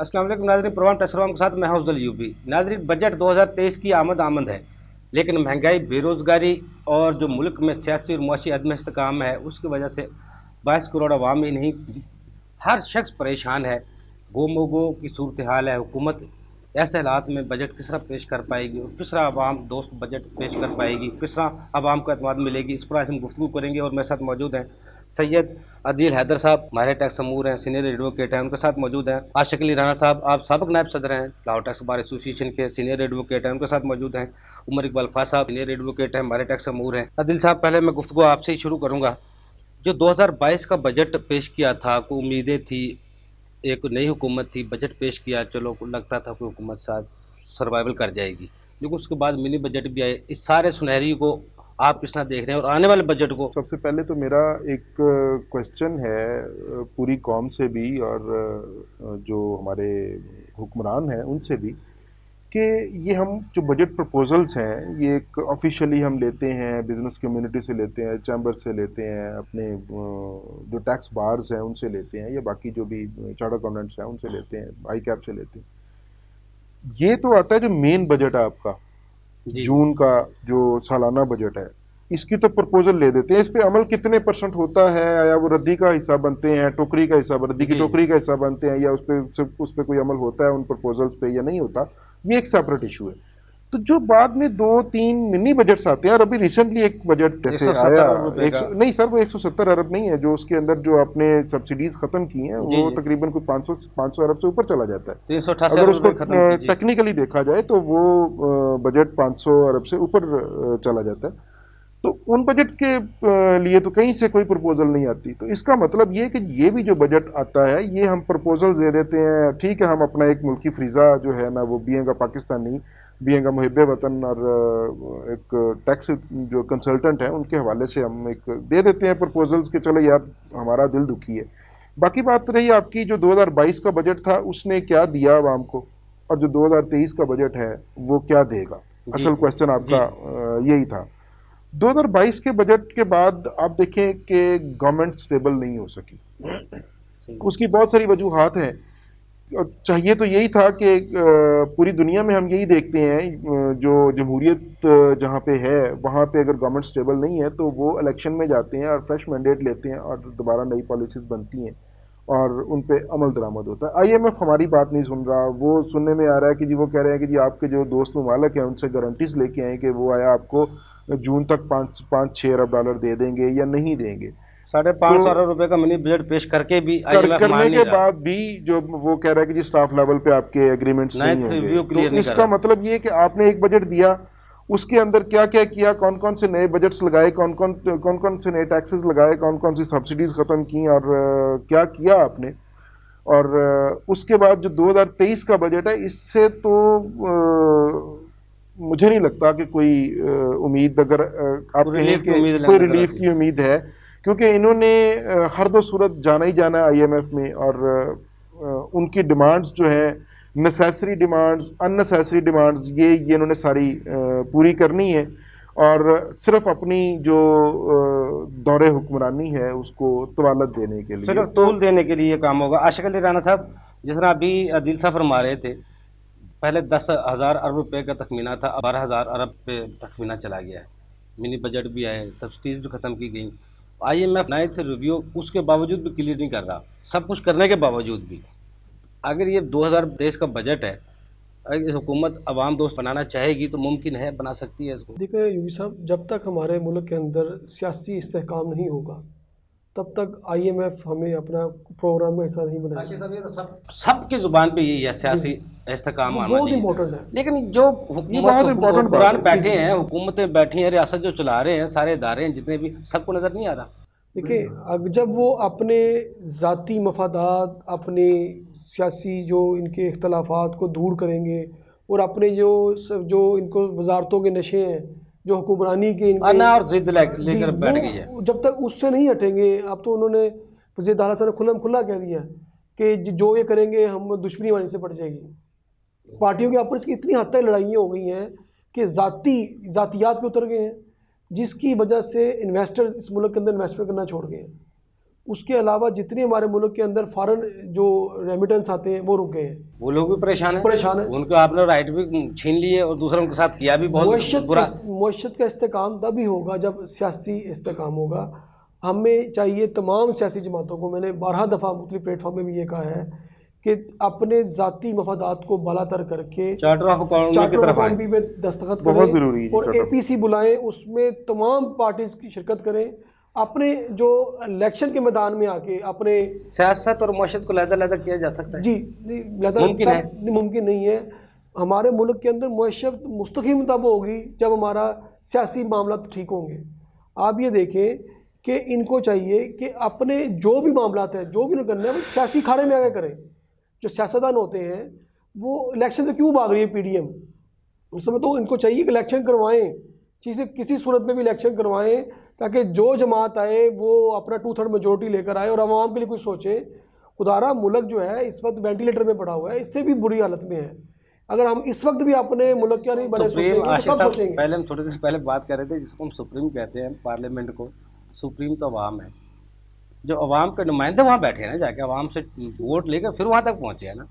अस्सलाम वालेकुम नाज़रीन, प्रोग्राम टैक्सरवाम के साथ मैं अफजल यूपी। नाज़रीन, बजट 2023 की आमद है, लेकिन महंगाई, बेरोज़गारी और जो मुल्क में सियासी और मुआशी अदम इस्तेकाम है, उसकी वजह से 22 करोड़ अवाम ही नहीं, हर शख्स परेशान है। गोमोगो की सूरत हाल है। हुकूमत ऐसे हालात में बजट किस तरह पेश कर पाएगी और किस तरह आवाम दोस्त बजट पेश कर पाएगी, किस तरह आवाम को एतमाद मिलेगी, इस पर आज हम गुफ्तगू करेंगे। और मेरे साथ मौजूद हैं सैयद अदील हैदर साहब, माहिर टैक्स अमूर हैं, सीनियर एडवोकेट हैं। उनके साथ मौजूद हैं आशिक अली राना साहब, आप साबिक नायब सदर हैं, लाहौर टैक्स बार एसोसिएशन के सीनियर एडवोकेट हैं। उनके साथ मौजूद हैं उमर इकबाल खां साहब, सीनियर एडवोकेट हैं, माहिर टैक्स अमूर हैं। अदील साहब, पहले मैं गुफ्तगू आपसे ही शुरू करूँगा। जो 2022 का बजट पेश किया था, को उम्मीदें थी, एक नई हुकूमत थी, बजट पेश किया, चलो लगता था कि हुकूमत साथ सर्वाइवल कर जाएगी, लेकिन उसके बाद मिनी बजट भी आए। इस सारे सुनहरी को आप किस तरह देख रहे हैं और आने वाले बजट को? सबसे पहले तो मेरा एक क्वेश्चन है पूरी कौम से भी और जो हमारे हुक्मरान हैं उनसे भी, कि ये हम जो बजट प्रपोजल्स हैं ये एक ऑफिशियली हम लेते हैं, बिजनेस कम्युनिटी से लेते हैं, चैम्बर से लेते हैं, अपने जो टैक्स बार्स हैं उनसे लेते हैं, या बाकी जो भी चार्टर्ड अकाउंटेंट्स हैं उनसे लेते हैं, आई कैप से लेते हैं। ये तो आता है जो मेन बजट है आपका, जून का जो सालाना बजट है, इसकी तो प्रपोजल ले देते हैं। इस पे अमल कितने परसेंट होता है, या वो रद्दी का हिस्सा बनते हैं, टोकरी का हिस्सा, रद्दी की टोकरी का हिस्सा बनते हैं, या उस पे कोई अमल होता है उन प्रपोजल्स पे या नहीं होता, ये एक सेपरेट इशू है। तो जो बाद में 2-3 मिनी बजट्स आते हैं, और अभी रिसेंटली एक बजट जैसे आया, नहीं सर, वो 170 अरब नहीं है, जो उसके अंदर जो आपने सब्सिडीज खत्म की हैं वो तकरीबन कुछ 500 अरब से ऊपर चला जाता है। 388 अगर उसको टेक्निकली देखा जाए तो वो बजट 500 अरब से ऊपर चला जाता है। तो उन बजट के लिए तो कहीं से कोई प्रपोजल नहीं आती। तो इसका मतलब ये कि ये भी जो बजट आता है ये हम प्रपोजल्स दे देते हैं। ठीक है, हम अपना एक मुल्की फ्रीज़ा जो है ना, वो बीइंग पाकिस्तानी, बीइंग मुहिब वतन, और एक टैक्स जो कंसल्टेंट है उनके हवाले से हम एक दे देते हैं प्रपोजल्स के चलो यार हमारा दिल दुखी है। बाकी बात रही आपकी जो 2022 का बजट था उसने क्या दिया आवाम को, और जो 2023 का बजट है वो क्या देगा। असल क्वेश्चन आपका यही था। 2022 के बजट के बाद आप देखें कि गवर्नमेंट स्टेबल नहीं हो सकी। उसकी बहुत सारी वजूहात हैं। चाहिए तो यही था कि पूरी दुनिया में हम यही देखते हैं, जो जमहूरियत जहाँ पे है वहाँ पे अगर गवर्नमेंट स्टेबल नहीं है तो वो इलेक्शन में जाते हैं और फ्रेश मैंडेट लेते हैं और दोबारा नई पॉलिसीज बनती हैं और उन पे अमल दरामद होता है। IMF हमारी बात नहीं सुन रहा। वो सुनने में आ रहा है कि जी वो कह रहे हैं कि जी आपके जो दोस्त ममालिक हैं उनसे गारंटीज लेके आए कि वो आया आपको जून तक 5-6 अरब डॉलर दे देंगे या नहीं देंगे। 550 अरब रुपए का मिनी बजट पेश करके भी करने के बाद भी जो वो कह रहा है कि जी स्टाफ लेवल पे आपके एग्रीमेंट्स नहीं होंगे। तो इसका मतलब ये कि आपने एक बजट दिया, उसके अंदर क्या क्या किया, कौन कौन से नए बजट्स लगाए, कौन कौन से नए टैक्सेस लगाए, कौन कौन सी सब्सिडीज खत्म की, और क्या किया आपने। और उसके बाद जो 2023 का बजट है, इससे तो मुझे नहीं लगता कि कोई उम्मीद, अगर आप कोई रिलीफ की उम्मीद है, क्योंकि इन्होंने हर दो सूरत जाना ही जाना है IMF में। और उनकी डिमांड्स जो है, नेसेसरी डिमांड्स, अननेसेसरी डिमांड्स, ये इन्होंने सारी पूरी करनी है, और सिर्फ अपनी जो दौरे हुक्मरानी है उसको तवालत देने के लिए, सिर्फ तूल देने के लिए काम होगा। आशिक अली राना साहब, जिस तरह अभी अदील साहब फरमा रहे थे, पहले 10,000 अरब रुपए का तखमीना था, 12,000 अरब पे तखमीना चला गया है। मिनी बजट भी आए, सब्सिडीज भी ख़त्म की गई। IMF नए से रिव्यू उसके बावजूद भी क्लियर नहीं कर रहा, सब कुछ करने के बावजूद भी। अगर ये 2023 का बजट है, अगर हुकूमत आवाम दोस्त बनाना चाहेगी तो मुमकिन है, बना सकती है इसको। देखिए यूवी साहब, जब तक हमारे मुल्क के अंदर सियासी इस्तेहकाम नहीं होगा तब तक IMF हमें अपना प्रोग्राम का हिस्सा नहीं बनाएगा। सबकी जुबान पे यही है, सियासी इस्तेहकाम बहुत इंपॉर्टेंट है। लेकिन जो हुकूमत बैठे हैं, हुकूमतें बैठी हैं, रियासत जो चला रहे हैं, सारे इदारे हैं जितने भी, सबको नज़र नहीं आ रहा। देखिए, जब वो अपने ज़ाती मफादात, अपने सियासी जो इनके इख्तलाफात को दूर करेंगे और अपने जो इनको वजारतों के नशे हैं, जो हुक्मरानी के और जिद लेकर बैठ गई है, जब तक उससे नहीं हटेंगे। अब तो उन्होंने वज़ीर आला साहब ने खुला कह दिया कि जो ये करेंगे हम दुश्मनी वाली से पड़ जाएगी। पार्टियों के आपस की इतनी हद तक लड़ाइयाँ हो गई हैं कि ज़ातियात पे उतर गए हैं, जिसकी वजह से इन्वेस्टर इस मुल्क के अंदर इन्वेस्टमेंट करना छोड़ गए हैं। उसके अलावा जितने हमारे मुल्क के अंदर फॉरेन जो रेमिटेंस आते हैं वो रुक गए हैं। वो लोग भी परेशान परेशान है। उनको आपने राइट भी छीन लिए और दूसरों के साथ किया भी बहुत बुरा। मुआशरत का इस्तेकाम तभी होगा जब सियासी इस्तेकाम होगा। हमें चाहिए तमाम सियासी जमातों को, मैंने 12 दफ़ा मुख्तलिफ प्लेटफॉर्म में भी ये कहा है कि अपने ज़ाती मफादात को बालातर करके चार्टर ऑफ अकाउंटी पे दस्तखत बहुत करें ज़रूरी है और APC बुलाएं, उसमें तमाम पार्टीज़ की शिरकत करें, अपने जो इलेक्शन के मैदान में आके अपने सियासत और मुआशरत को लहदा किया जा सकता है। जी मुमकिन है? मुमकिन नहीं है। हमारे मुल्क के अंदर मुआशरत मुस्तकीम तब होगी जब हमारा सियासी मामला ठीक होंगे। आप ये देखें कि इनको चाहिए कि अपने जो भी मामलात हैं, जो भी करना है वो सियासी खाने में आगे करें। जो सियासतदान होते हैं वो इलेक्शन से क्यों भाग रही है PDM, उस समय तो इनको चाहिए कि इलेक्शन करवाएं, चीज़ें किसी सूरत में भी इलेक्शन करवाएं ताकि जो जमात आए वो अपना 2/3 मेजोरिटी लेकर आए और आवाम के लिए कुछ सोचें। खुदारा मुल्क जो है इस वक्त वेंटिलेटर में पड़ा हुआ है, इससे भी बुरी हालत में है। अगर हम इस वक्त भी अपने मुल्क के नहीं बने सोचेंगे तो कब सोचेंगे? पहले हम थोड़ी देर पहले बात कर रहे थे जिसको हम सुप्रीम कहते हैं पार्लियामेंट को, सुप्रीम तो अवाम है। जो अवाम के नुमाइंदे वहाँ बैठे हैं ना, जाके अवाम से वोट लेकर फिर वहाँ तक पहुँचे हैं ना।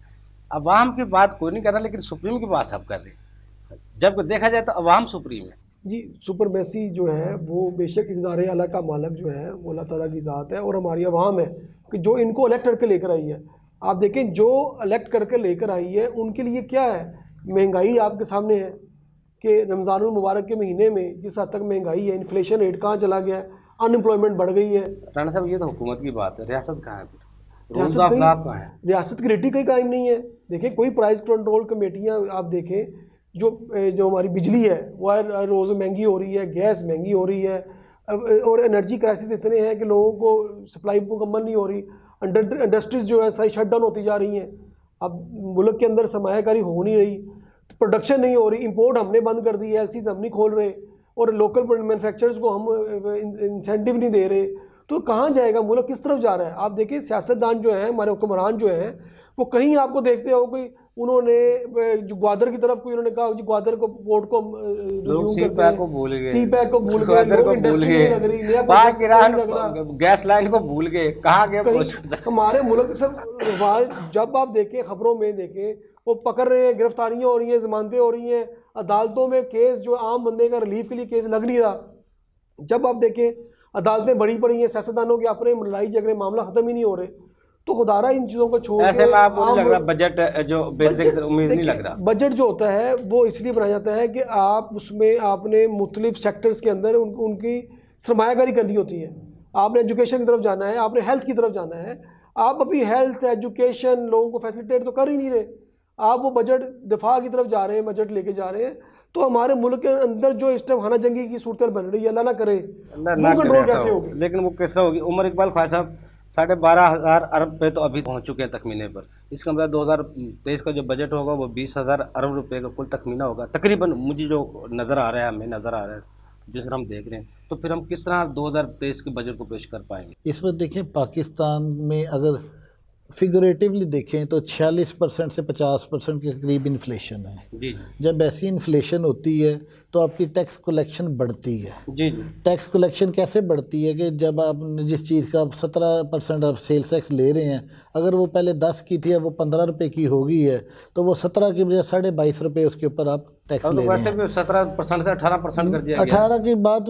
अवाम की बात कोई नहीं कर रहा, लेकिन सुप्रीम की बात सब कर रहे हैं। जब देखा जाए तो अवाम सुप्रीम है जी। सुपरमेसी जो है वो बेशक इदारे आला का मालक जो है वो अल्लाह ताला की ज़ात है और हमारी अवाम है कि जो इनको इलेक्ट करके लेकर आई है। आप देखें जो इलेक्ट करके लेकर आई है उनके लिए क्या है, महंगाई आपके सामने है कि रमज़ानुल मुबारक के महीने में जिस हद तक महंगाई है, इन्फ्लेशन रेट कहाँ चला गया है, अनएम्प्लॉयमेंट बढ़ गई है। राणा साहब ये तो हुकूमत की बात है, रियासत कहाँ है? रियासत की रेटी कहीं कायम नहीं है। देखें कोई प्राइस कंट्रोल कमेटियाँ आप देखें, जो हमारी बिजली है वो रोज़ महंगी हो रही है, गैस महंगी हो रही है और एनर्जी क्राइसिस इतने हैं कि लोगों को सप्लाई मुकम्मल नहीं हो रही। इंडस्ट्रीज़ जो है सारी शट डाउन होती जा रही हैं। अब मुल्क के अंदर सरमायाकारी हो नहीं रही, प्रोडक्शन नहीं हो रही, इंपोर्ट हमने बंद कर दी है, LCs हम नहीं खोल रहे और लोकल मैन्युफैक्चरर्स को हम इंसेंटिव नहीं दे रहे। तो कहाँ जाएगा मुल्क, किस तरफ जा रहा है? आप देखिए सियासतदान जो हैं, हमारे हुक्मरान जो हैं, वो कहीं आपको देखते हो कोई उन्होंने जो ग्वादर की तरफ कोई उन्होंने कहा जी ग्वादर को पोर्ट को CPEC को भूल गए, CPEC को भूल गए, इंडस्ट्री नहीं लग रही, पाकिस्तान गैस लाइन को भूल गए, कहाँ गए हमारे मुल्क सब। जब आप देखें खबरों में देखें वो पकड़ रहे हैं, गिरफ्तारियाँ हो रही हैं, जमानतें हो रही हैं, अदालतों में केस जो आम बंदे का रिलीफ के लिए केस लग नहीं रहा। जब आप देखें अदालतें बड़ी पड़ी हैं, सियासतदानों के अपने लड़ाई झगड़े मामला ख़त्म ही नहीं हो रहे। तो खुदारा इन चीज़ों को छोड़ ऐसे में आपको नहीं लग रहा बजट जो बेहतरीन की उम्मीद नहीं लग रहा? बजट जो होता है वो इसलिए बनाया जाता है कि आप उसमें आपने मुख्तलिफ सेक्टर्स के अंदर उनकी सरमायाकारी करनी होती है। आपने एजुकेशन की तरफ जाना है, आपने हेल्थ की तरफ जाना है। आप अभी हेल्थ एजुकेशन लोगों को फैसिलिटेट तो कर ही नहीं रहे, आप वो बजट दिफा की तरफ जा रहे हैं, बजट लेके जा रहे हैं। तो हमारे मुल्क के अंदर जो इस टाइम खाना जंगी की सूरत बन रही है, अल्लाह ना करे वो कंट्रोल कैसे होगी? लेकिन वो कैसे होगी? उमर इकबाल ख्वाजा साहब 12,500 अरब पे तो अभी पहुंच चुके हैं तखमीने पर। इसका मतलब 2023 का जो बजट होगा वो 20,000 अरब रुपए का कुल तखमीना होगा तकरीबन, मुझे जो नज़र आ रहा है, हमें नज़र आ रहा है जिस हम देख रहे हैं। तो फिर हम किस तरह 2023 के बजट को पेश कर पाएंगे? इस वक्त देखें पाकिस्तान में अगर फिगरेटिवली देखें तो 46% से 50% के करीब इन्फ्लेशन है। जी। जब ऐसी इन्फ्लेशन होती है तो आपकी टैक्स कलेक्शन बढ़ती है। जी। टैक्स कलेक्शन कैसे बढ़ती है कि जब आप जिस चीज़ का 17% आप सेल्स टैक्स ले रहे हैं, अगर वो पहले 10 की थी, अब वो 15 रुपये की हो गई है, तो वो 17 की बजाय 22.5 रुपये उसके ऊपर आप टैक्स ले रहे हैं। 17% से 18% कर दिया 18 की बात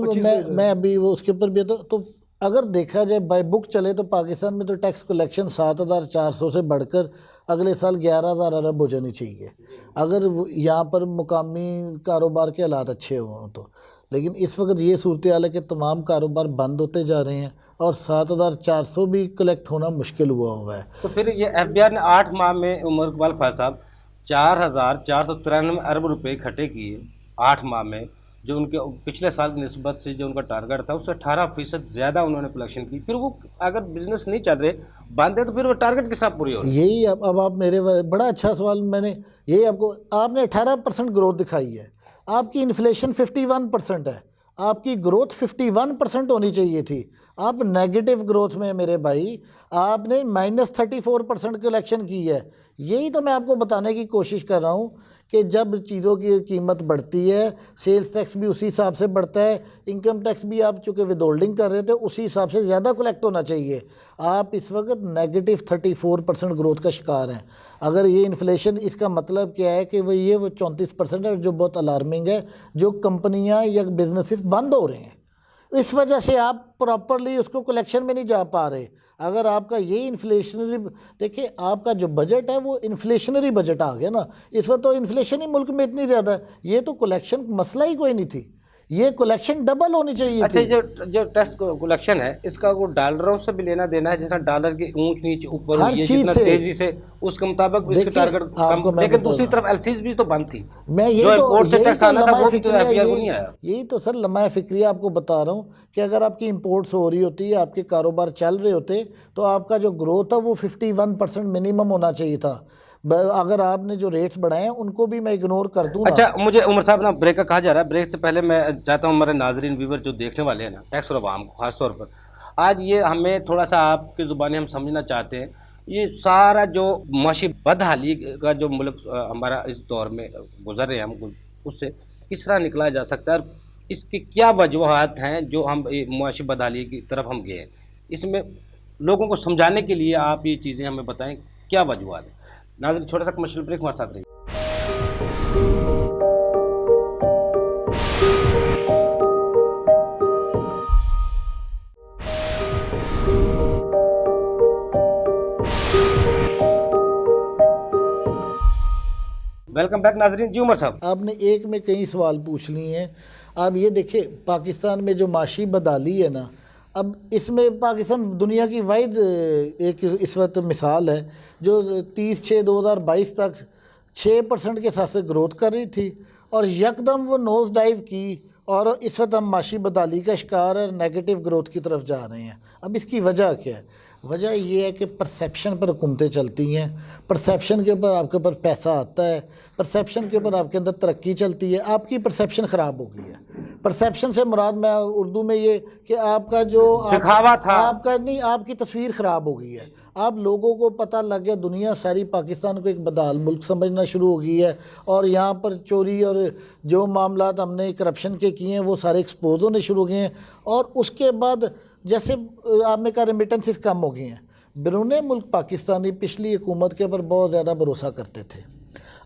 मैं अभी वो उसके ऊपर भी तो अगर देखा जाए बाय बुक चले तो पाकिस्तान में तो टैक्स कलेक्शन 7,400 से बढ़कर अगले साल 11,000 अरब हो जानी चाहिए अगर यहाँ पर मुकामी कारोबार के हालात अच्छे हों तो। लेकिन इस वक्त ये सूरत हाल है कि तमाम कारोबार बंद होते जा रहे हैं और 7,400 भी कलेक्ट होना मुश्किल हुआ है। तो फिर ये FBR ने 8 माह में उमर इकबाल ख्वाजा साहब 4,493 अरब रुपये इकट्ठे किए 8 माह में, जो उनके पिछले साल की निस्बत से जो उनका टारगेट था उससे 18% ज़्यादा उन्होंने कलेक्शन की। फिर वो अगर बिजनेस नहीं चल रहे बंद है तो फिर वो टारगेट किस तरह पूरी हो रही है? यही अब आप मेरे बड़ा अच्छा सवाल, मैंने यही आपने 18% ग्रोथ दिखाई है, आपकी इन्फ्लेशन 51% है, आपकी ग्रोथ 51% होनी चाहिए थी, आप नेगेटिव ग्रोथ में मेरे भाई, आपने -34% कलेक्शन की है। यही तो मैं आपको बताने की कोशिश कर रहा हूँ कि जब चीज़ों की कीमत बढ़ती है, सेल्स टैक्स भी उसी हिसाब से बढ़ता है, इनकम टैक्स भी आप चूँकि विदहोल्डिंग कर रहे थे उसी हिसाब से ज़्यादा कलेक्ट होना चाहिए। आप इस वक्त -34% ग्रोथ का शिकार हैं। अगर ये इन्फ्लेशन, इसका मतलब क्या है कि वो 34% है, जो बहुत अलार्मिंग है, जो कंपनियां या बिजनेसेस बंद हो रहे हैं। इस वजह से आप प्रॉपरली उसको कलेक्शन में नहीं जा पा रहे। अगर आपका ये इन्फ्लेशनरी, देखिए आपका जो बजट है वो इन्फ्लेशनरी बजट आ गया ना। इस वक्त तो इन्फ्लेशन ही मुल्क में इतनी ज़्यादा है, ये तो कलेक्शन मसला ही कोई नहीं थी, ये कलेक्शन डबल होनी चाहिए अच्छा, थी। जो टैक्स कलेक्शन है इसका वो डॉलरों से भी लेना देना है, जैसा डॉलर की ऊंच नीच ऊपर हर हुई है चीज़ जितना से। तेजी से, उसके मुताबिक इसके देखिए, टारगेट आपको कम, मैं लेकिन बता दूसरी रहा तरफ एलसीज भी तो बंद थी। मैं जो इम्पोर्ट से टैक्स आना था वो भी तो लम्हा एफडीआई को नहीं आया। यही तो सर लम्हा फिक्रिया आपको बता रहा हूँ कि अगर आपकी इंपोर्ट्स हो रही होती, आपके कारोबार चल रहे होते, तो आपका जो ग्रोथ है वो 51% मिनिमम होना चाहिए था। अगर आपने जो रेट्स बढ़ाए हैं उनको भी मैं इग्नोर कर दूँ ना। अच्छा, मुझे उमर साहब ना ब्रेक का कहा जा रहा है, ब्रेक से पहले मैं चाहता हूँ हमारे नाजरीन व्यूवर जो देखने वाले हैं ना, टैक्स और आवाम को खासतौर पर, आज ये हमें थोड़ा सा आपकी ज़ुबानी हम समझना चाहते हैं, ये सारा जो माशी बदहाली का जो मुल्क हमारा इस दौर में गुजर रहे हैं हम, उससे किस तरह निकला जा सकता है, और इसकी क्या वजूहत हैं जो हम माशी बदहाली की तरफ हम गए हैं। इसमें लोगों को समझाने के लिए आप ये चीज़ें हमें बताएं, क्या वजूहत है। नाज़रीन, छोटा सा कमर्शियल ब्रेक, हमारे साथ रहिए। वेलकम बैक नाजरीन। जी उमर साहब, आपने एक में कई सवाल पूछ लिए हैं। आप ये देखिए, पाकिस्तान में जो माशी बदहाली है ना, अब इसमें पाकिस्तान दुनिया की वाहिद एक इस वक्त मिसाल है जो 30/6/2022 तक 6% के हिसाब से ग्रोथ कर रही थी, और यकदम वो नोज डाइव की, और इस वक्त हम माशी बदहाली का शिकार और नेगेटिव ग्रोथ की तरफ जा रहे हैं। अब इसकी वजह क्या है? वजह ये है कि परसेप्शन पर हुकूमतें चलती हैं, परसेप्शन के ऊपर आपके ऊपर पैसा आता है, परसेप्शन के ऊपर आपके अंदर तरक्की चलती है। आपकी परसेप्शन ख़राब हो गई है। परसेप्शन से मुराद मैं उर्दू में ये कि आपका जो दिखावा था, आपका नहीं, आपकी तस्वीर ख़राब हो गई है। आप लोगों को पता लग गया, दुनिया सारी पाकिस्तान को एक बदहाल मुल्क समझना शुरू हो गई है, और यहाँ पर चोरी और जो मामलात हमने करप्शन के किए हैं वो सारे एक्सपोज होने शुरू हो गए हैं। और उसके बाद जैसे आपने कहा रेमिटेंसेस कम हो गई हैं, बैरून मुल्क पाकिस्तानी पिछली हुकूमत के ऊपर बहुत ज़्यादा भरोसा करते थे।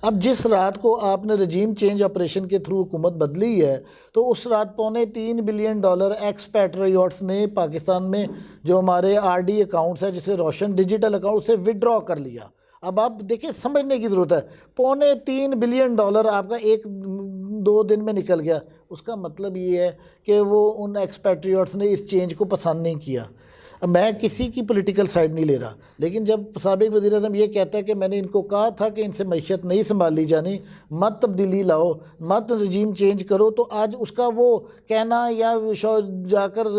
अब जिस रात को आपने रजीम चेंज ऑपरेशन के थ्रू हुकूमत बदली है, तो उस रात $3.25 बिलियन एक्सपैट्रियोट्स ने पाकिस्तान में जो हमारे आरडी अकाउंट्स है, जिसे रोशन डिजिटल अकाउंट, से विड्रॉ कर लिया। अब आप देखिए, समझने की ज़रूरत है, $3.25 बिलियन आपका 1-2 दिन में निकल गया। उसका मतलब ये है कि वो उन एक्सपैट्रियोट्स ने इस चेंज को पसंद नहीं किया। मैं किसी की पॉलिटिकल साइड नहीं ले रहा, लेकिन जब साबिक वज़ीर-ए-आज़म ये कहता है कि मैंने इनको कहा था कि इनसे मैशियत नहीं संभाली जानी, मत तब्दीली लाओ, मत रजीम चेंज करो, तो आज उसका वो कहना या जाकर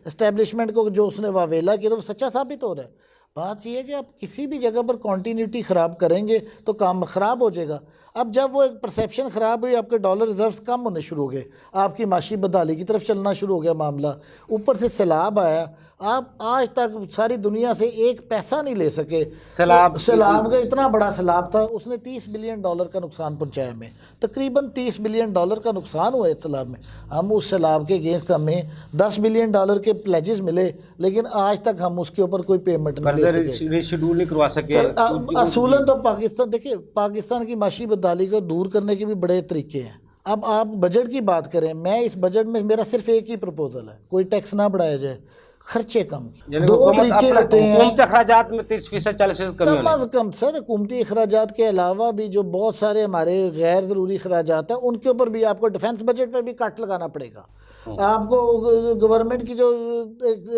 इस्टेब्लिशमेंट को जो उसने वावेला किया, तो वो सच्चा साबित हो रहा है। बात यह है कि आप किसी भी जगह पर कॉन्टीन्यूटी ख़राब करेंगे तो काम ख़राब हो जाएगा। अब जब वो एक परसेप्शन ख़राब हुई, आपके डॉलर रिजर्व्स कम होने शुरू हो गए, आपकी माशी बदहाली की तरफ चलना शुरू हो गया मामला, ऊपर से सैलाब आया। आप आज तक सारी दुनिया से एक पैसा नहीं ले सके। सैलाब का इतना बड़ा सैलाब था, उसने $30 बिलियन का नुकसान पहुंचाया। हमें तकरीबन $30 बिलियन का नुकसान हुआ इस सैलाब में। हम उस सैलाब के अगेंस्ट हमें $10 बिलियन के प्लेजेस मिले, लेकिन आज तक हम उसके ऊपर कोई पेमेंट नहीं ले सके, शेड्यूल नहीं करवा सके। असूलन तो पाकिस्तान, देखिए पाकिस्तान की माशी बदहाली को दूर करने के भी बड़े तरीके हैं। अब आप बजट की बात करें, मैं इस बजट में मेरा सिर्फ एक ही प्रपोजल है, कोई टैक्स ना बढ़ाया जाए, खर्चे कम। 2 तरीके होते हैं। हुकूमती अखराजात में 30% 40% कमी कम अज़ कम सर, हुकूमती अखराजात के अलावा भी जो बहुत सारे हमारे गैर ज़रूरी अखराजात हैं, उनके ऊपर भी आपको डिफेंस बजट पर भी कट लगाना पड़ेगा। आपको गवर्नमेंट की जो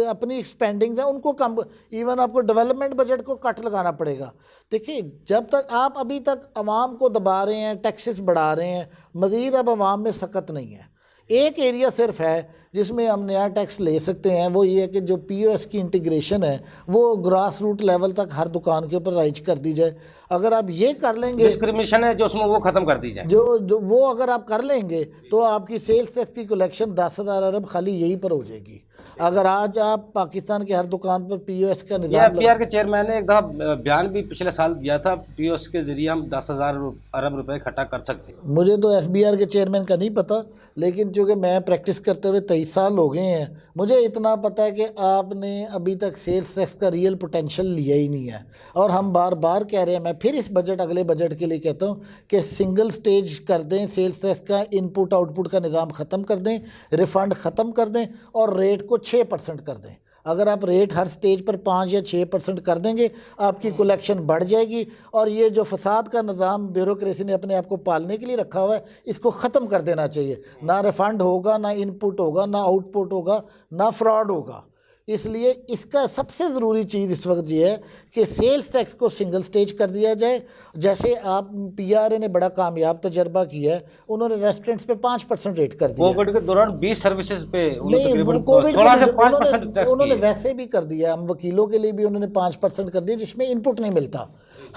अपनी स्पेंडिंग्स हैं उनको कम, इवन आपको डेवलपमेंट बजट को कट लगाना पड़ेगा। देखिए, जब तक आप अभी तक आवाम को दबा रहे हैं, टैक्सेस बढ़ा रहे हैं, मज़ीद अब आवाम में सकत नहीं है। एक एरिया सिर्फ है जिसमें हम नया टैक्स ले सकते हैं, वो ये है कि जो POS की इंटीग्रेशन है वो ग्रास रूट लेवल तक हर दुकान के ऊपर राइज कर दी जाए। अगर आप ये कर लेंगे, डिस्क्रिमिनेशन है जो उसमें, वो ख़त्म कर दी जाए। जो वो अगर आप कर लेंगे तो आपकी सेल्स टैक्स की कलेक्शन 10,000 अरब खाली यही पर हो जाएगी। अगर आज आप पाकिस्तान की हर दुकान पर POS का ये निज़ाम FBR के चेयरमैन ने एक दफ़ा बयान भी पिछले साल दिया था, POS के जरिए हम 10,000 अरब रुपए इकट्ठा कर सकते हैं। मुझे तो FBR के चेयरमैन का नहीं पता, लेकिन चूँकि मैं प्रैक्टिस करते हुए 23 साल हो गए हैं, मुझे इतना पता है कि आपने अभी तक सेल्स टैक्स का रियल पोटेंशियल लिया ही नहीं है। और हम बार बार कह रहे हैं, मैं फिर इस बजट अगले बजट के लिए कहता हूँ कि सिंगल स्टेज कर दें, सेल्स टैक्स का इनपुट आउटपुट का निज़ाम ख़त्म कर दें, रिफ़ंड ख़त्म कर दें और रेट को 6% कर दें। अगर आप रेट हर स्टेज पर 5 या 6% कर देंगे, आपकी कलेक्शन बढ़ जाएगी। और ये जो फसाद का निज़ाम ब्यूरोक्रेसी ने अपने आप को पालने के लिए रखा हुआ है, इसको ख़त्म कर देना चाहिए। ना रिफ़ंड होगा, ना इनपुट होगा, ना आउटपुट होगा, ना फ्रॉड होगा। इसलिए इसका सबसे ज़रूरी चीज़ इस वक्त ये है कि सेल्स टैक्स को सिंगल स्टेज कर दिया जाए। जैसे आप PRA ने बड़ा कामयाब तजर्बा किया है, उन्होंने रेस्टोरेंट्स पे 5% रेट कर दिया। कोविड के दौरान 20 सर्विसेज पे नहीं, कोविड उन्होंने वैसे भी कर दिया। हम वकीलों के लिए भी उन्होंने 5% कर दिया, जिसमें इनपुट नहीं मिलता।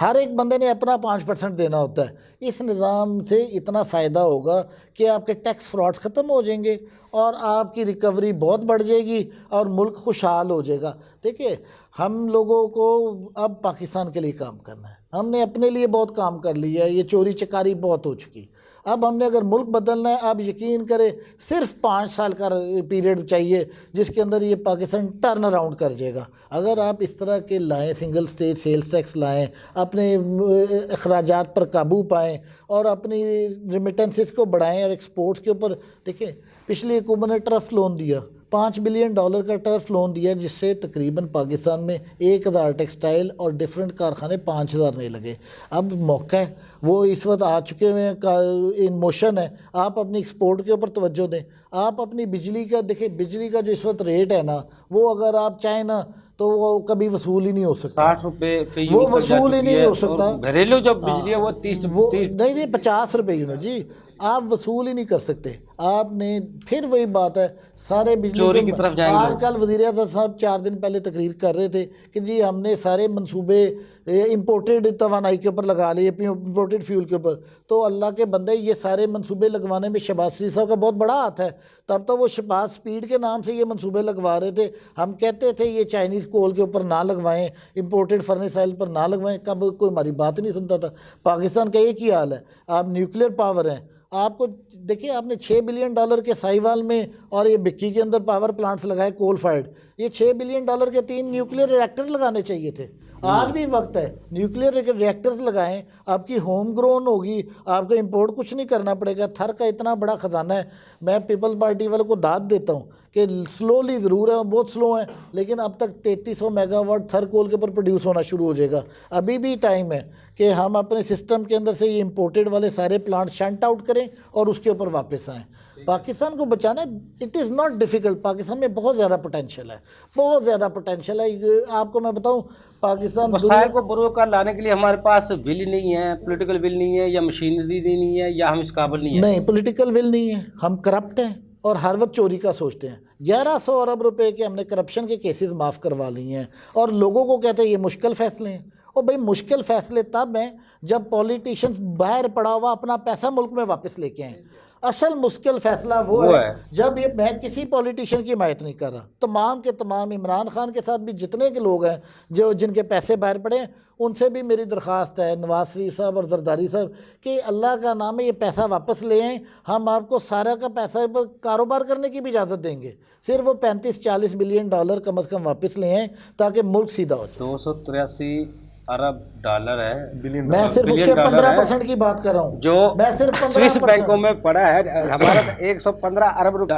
हर एक बंदे ने अपना 5% देना होता है। इस निज़ाम से इतना फ़ायदा होगा कि आपके टैक्स फ्रॉड्स ख़त्म हो जाएंगे और आपकी रिकवरी बहुत बढ़ जाएगी और मुल्क खुशहाल हो जाएगा। देखिए, हम लोगों को अब पाकिस्तान के लिए काम करना है। हमने अपने लिए बहुत काम कर लिया है, ये चोरी चकारी बहुत हो चुकी। अब हमने अगर मुल्क बदलना है, आप यकीन करें सिर्फ 5 साल का पीरियड चाहिए जिसके अंदर ये पाकिस्तान टर्न अराउंड कर जाएगा। अगर आप इस तरह के लाएँ, सिंगल स्टेज सेल्स टैक्स लाएँ, अपने अखराजात पर काबू पाएँ और अपनी रिमिटेंसेस को बढ़ाएँ और एक्सपोर्ट्स के ऊपर देखें। पिछली हुकूमत ने टर्फ लोन दिया, $5 बिलियन का टर्फ लोन दिया, जिससे तकरीबन पाकिस्तान में 1000 टेक्सटाइल और डिफरेंट कारखाने 5000 नहीं लगे। अब मौका है, वो इस वक्त आ चुके हुए इन मोशन है। आप अपनी एक्सपोर्ट के ऊपर तवज्जो दें। आप अपनी बिजली का देखें, बिजली का जो इस वक्त रेट है ना, वो अगर आप चाहें ना तो वो कभी वसूल ही नहीं हो सकता। 60 रुपये वो वसूल ही नहीं हो सकता। घरेलू जो बिजली है वो 30 नहीं 50 रुपये यूनिट जी, आप वसूल ही नहीं कर सकते। आपने फिर वही बात है, सारे बिजली चोरी की तरफ जाएंगे। आजकल वज़ीर-ए-आज़म साहब 4 दिन पहले तकरीर कर रहे थे कि जी हमने सारे मंसूबे इंपोर्टेड तवानाई के ऊपर लगा लिए, इंपोर्टेड फ्यूल के ऊपर। तो अल्लाह के बंदे, ये सारे मंसूबे लगवाने में शहबाज शरीफ साहब का बहुत बड़ा हाथ है। तब तो वो शहबाज स्पीड के नाम से ये मंसूबे लगवा रहे थे। हम कहते थे ये चाइनीज़ कोल के ऊपर ना लगवाएं, इंपोर्टेड फर्नेस ऑयल पर ना लगवाएं, कब कोई हमारी बात नहीं सुनता था। पाकिस्तान का एक ही हाल है, आप न्यूक्लियर पावर हैं। आपको देखिए, आपने $6 बिलियन के साहिवाल में और ये बिक्की के अंदर पावर प्लांट्स लगाए कोल फायर्ड। ये $6 बिलियन के 3 न्यूक्लियर रिएक्टर लगाने चाहिए थे। आज भी वक्त है, न्यूक्लियर रिएक्टर्स लगाएं, आपकी होम ग्रोन होगी, आपको इंपोर्ट कुछ नहीं करना पड़ेगा। थर का इतना बड़ा ख़जाना है। मैं पीपल्स पार्टी वालों को दाद देता हूँ कि स्लोली ज़रूर है, बहुत स्लो है, लेकिन अब तक 3300 मेगावाट थर कोल के ऊपर प्रोड्यूस होना शुरू हो जाएगा। अभी भी टाइम है कि हम अपने सिस्टम के अंदर से ये इंपोर्टेड वाले सारे प्लांट शंट आउट करें और उसके ऊपर वापस आएँ। पाकिस्तान को बचाना it is not difficult. Pakistan में बहुत ज़्यादा पोटेंशियल है, बहुत ज़्यादा पोटेंशियल है। आपको मैं बताऊं, पाकिस्तान वसाइल को बरोकार लाने के लिए हमारे पास विल नहीं है, पॉलिटिकल विल नहीं है, या मशीनरी नहीं है, या हम इस काबिल नहीं है। नहीं, पॉलिटिकल विल नहीं है, हम करप्ट हैं और हर वक्त चोरी का सोचते हैं। 1100 अरब रुपए के हमने करप्शन के केसेस माफ़ करवा लिए हैं और लोगों को कहते हैं ये मुश्किल फ़ैसले हैं। और भाई, मुश्किल फ़ैसले तब हैं जब पॉलिटिशियंस बाहर पड़ा हुआ अपना पैसा मुल्क में वापस लेके आएँ। असल मुश्किल फ़ैसला वो है जब ये, मैं किसी पॉलिटिशियन की हिमायत नहीं कर रहा, तमाम के तमाम इमरान खान के साथ भी जितने के लोग हैं जो जिनके पैसे बाहर पड़े हैं, उनसे भी मेरी दरख्वास्त है, नवाज शरीफ साहब और जरदारी साहब, कि अल्लाह का नाम है ये पैसा वापस ले आएँ। हम आपको सारा का पैसा पर कारोबार करने की भी इजाज़त देंगे। सिर्फ वो 35-40 बिलियन डॉलर कम अज़ कम वापस ले आएँ ताकि मुल्क सीधा हो जाए। 283 अरब डॉलर है। मैं सिर्फ उसके 15% की बात कर रहा हूँ, जो मैं सिर्फ स्विस बैंकों में पड़ा है। हमारा 115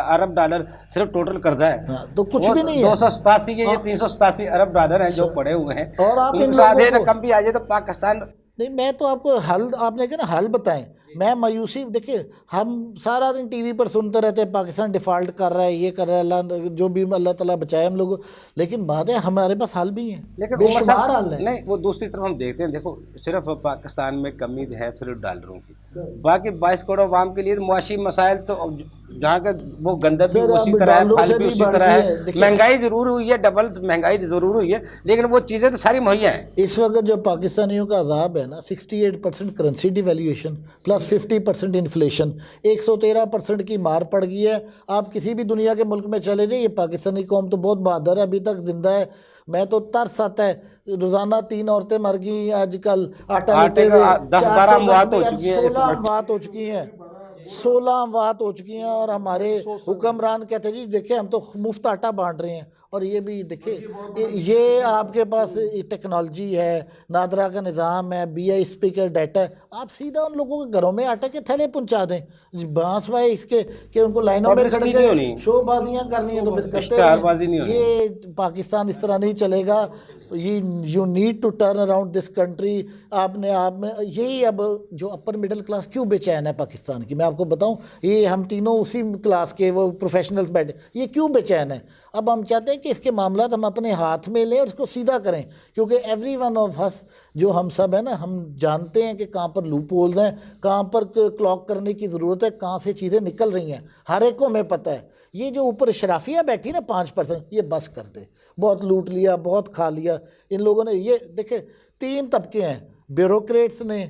अरब डॉलर सिर्फ टोटल कर्जा है। तो कुछ भी नहीं है। 287 के ये 387 अरब डॉलर हैं जो पड़े हुए हैं। और आप इन आधे रकम भी आ जाए तो पाकिस्तान नहीं। मैं तो आपको हल, आपने कहा ना हल बताएं। मैं मायूसी, देखिए हम सारा दिन टीवी पर सुनते रहते हैं पाकिस्तान डिफ़ॉल्ट कर रहा है, ये कर रहा है, अल्लाह जो भी अल्लाह ताला बचाए हम लोग, लेकिन बात है हमारे पास हल भी हैं, लेकिन बेशुमार हल है। नहीं, वो दूसरी तरफ हम देखते हैं, देखो सिर्फ पाकिस्तान में कमी है सिर्फ डॉलरों की, बाकी 22 करोड़ आवाम के लिए मुआशी मसाइल तो जहाँ का वो गंदगी सर, उसी अब तरह है, डॉलर फल से भी भी उसी बढ़ तरह गई है, है। देखिए, महंगाई जरूर हुई है, डबल महंगाई जरूर हुई है, लेकिन वो चीज़ें तो सारी मुहैया हैं। इस वक्त जो पाकिस्तानियों का अजाब है ना, 68% करेंसी डिवैल्यूएशन प्लस 50% इन्फ्लेशन, 113% की मार पड़ गई है। आप किसी भी दुनिया के मुल्क में चले जाइए, पाकिस्तानी कौम तो बहुत बहादुर है, अभी तक जिंदा है। मैं तो तरस आता है, रोजाना 3 औरतें मर गई आजकल आटा आटे लेते हुए, का 10-12 अमवात हो अब चुकी हैं इस 16 वक्त। अमवात हो चुकी हैं, 16 अमवात हो चुकी हैं। और हमारे हुक्मरान कहते जी देखिए हम तो मुफ्त आटा बांट रहे हैं, और ये भी देखिए ये आपके पास टेक्नोलॉजी है, नादरा का निज़ाम है, BISP का डाटा है, आप सीधा उन लोगों के घरों में आटे के थैले पहुंचा दें। बांस वाए इसके कि उनको लाइनों में खड़ पब्लिसिटी नहीं होनी, के शोबाजियां करनी है तो फिर करते इश्तेहारबाजी नहीं रहें। होनी। ये पाकिस्तान इस तरह नहीं चलेगा। You need to turn around this country. आपने आप में यही, अब जो अपर मिडिल क्लास क्यों बेचैन है पाकिस्तान की, मैं आपको बताऊं, ये हम तीनों उसी क्लास के वो प्रोफेशनल्स बैठे, ये क्यों बेचैन है। अब हम चाहते हैं कि इसके मामला हम अपने हाथ में लें और इसको सीधा करें, क्योंकि एवरी वन ऑफ अस, जो हम सब है ना, हम जानते हैं कि कहाँ पर लूप होल्स हैं, कहाँ पर क्लॉक करने की ज़रूरत है, कहाँ से चीज़ें निकल रही हैं, हर एक को हमें पता है। ये जो ऊपर शराफिया बैठी ना 5%, ये बस कर दे, बहुत लूट लिया, बहुत खा लिया इन लोगों ने। ये देखे 3 तबके हैं, ब्यूरोक्रेट्स ने,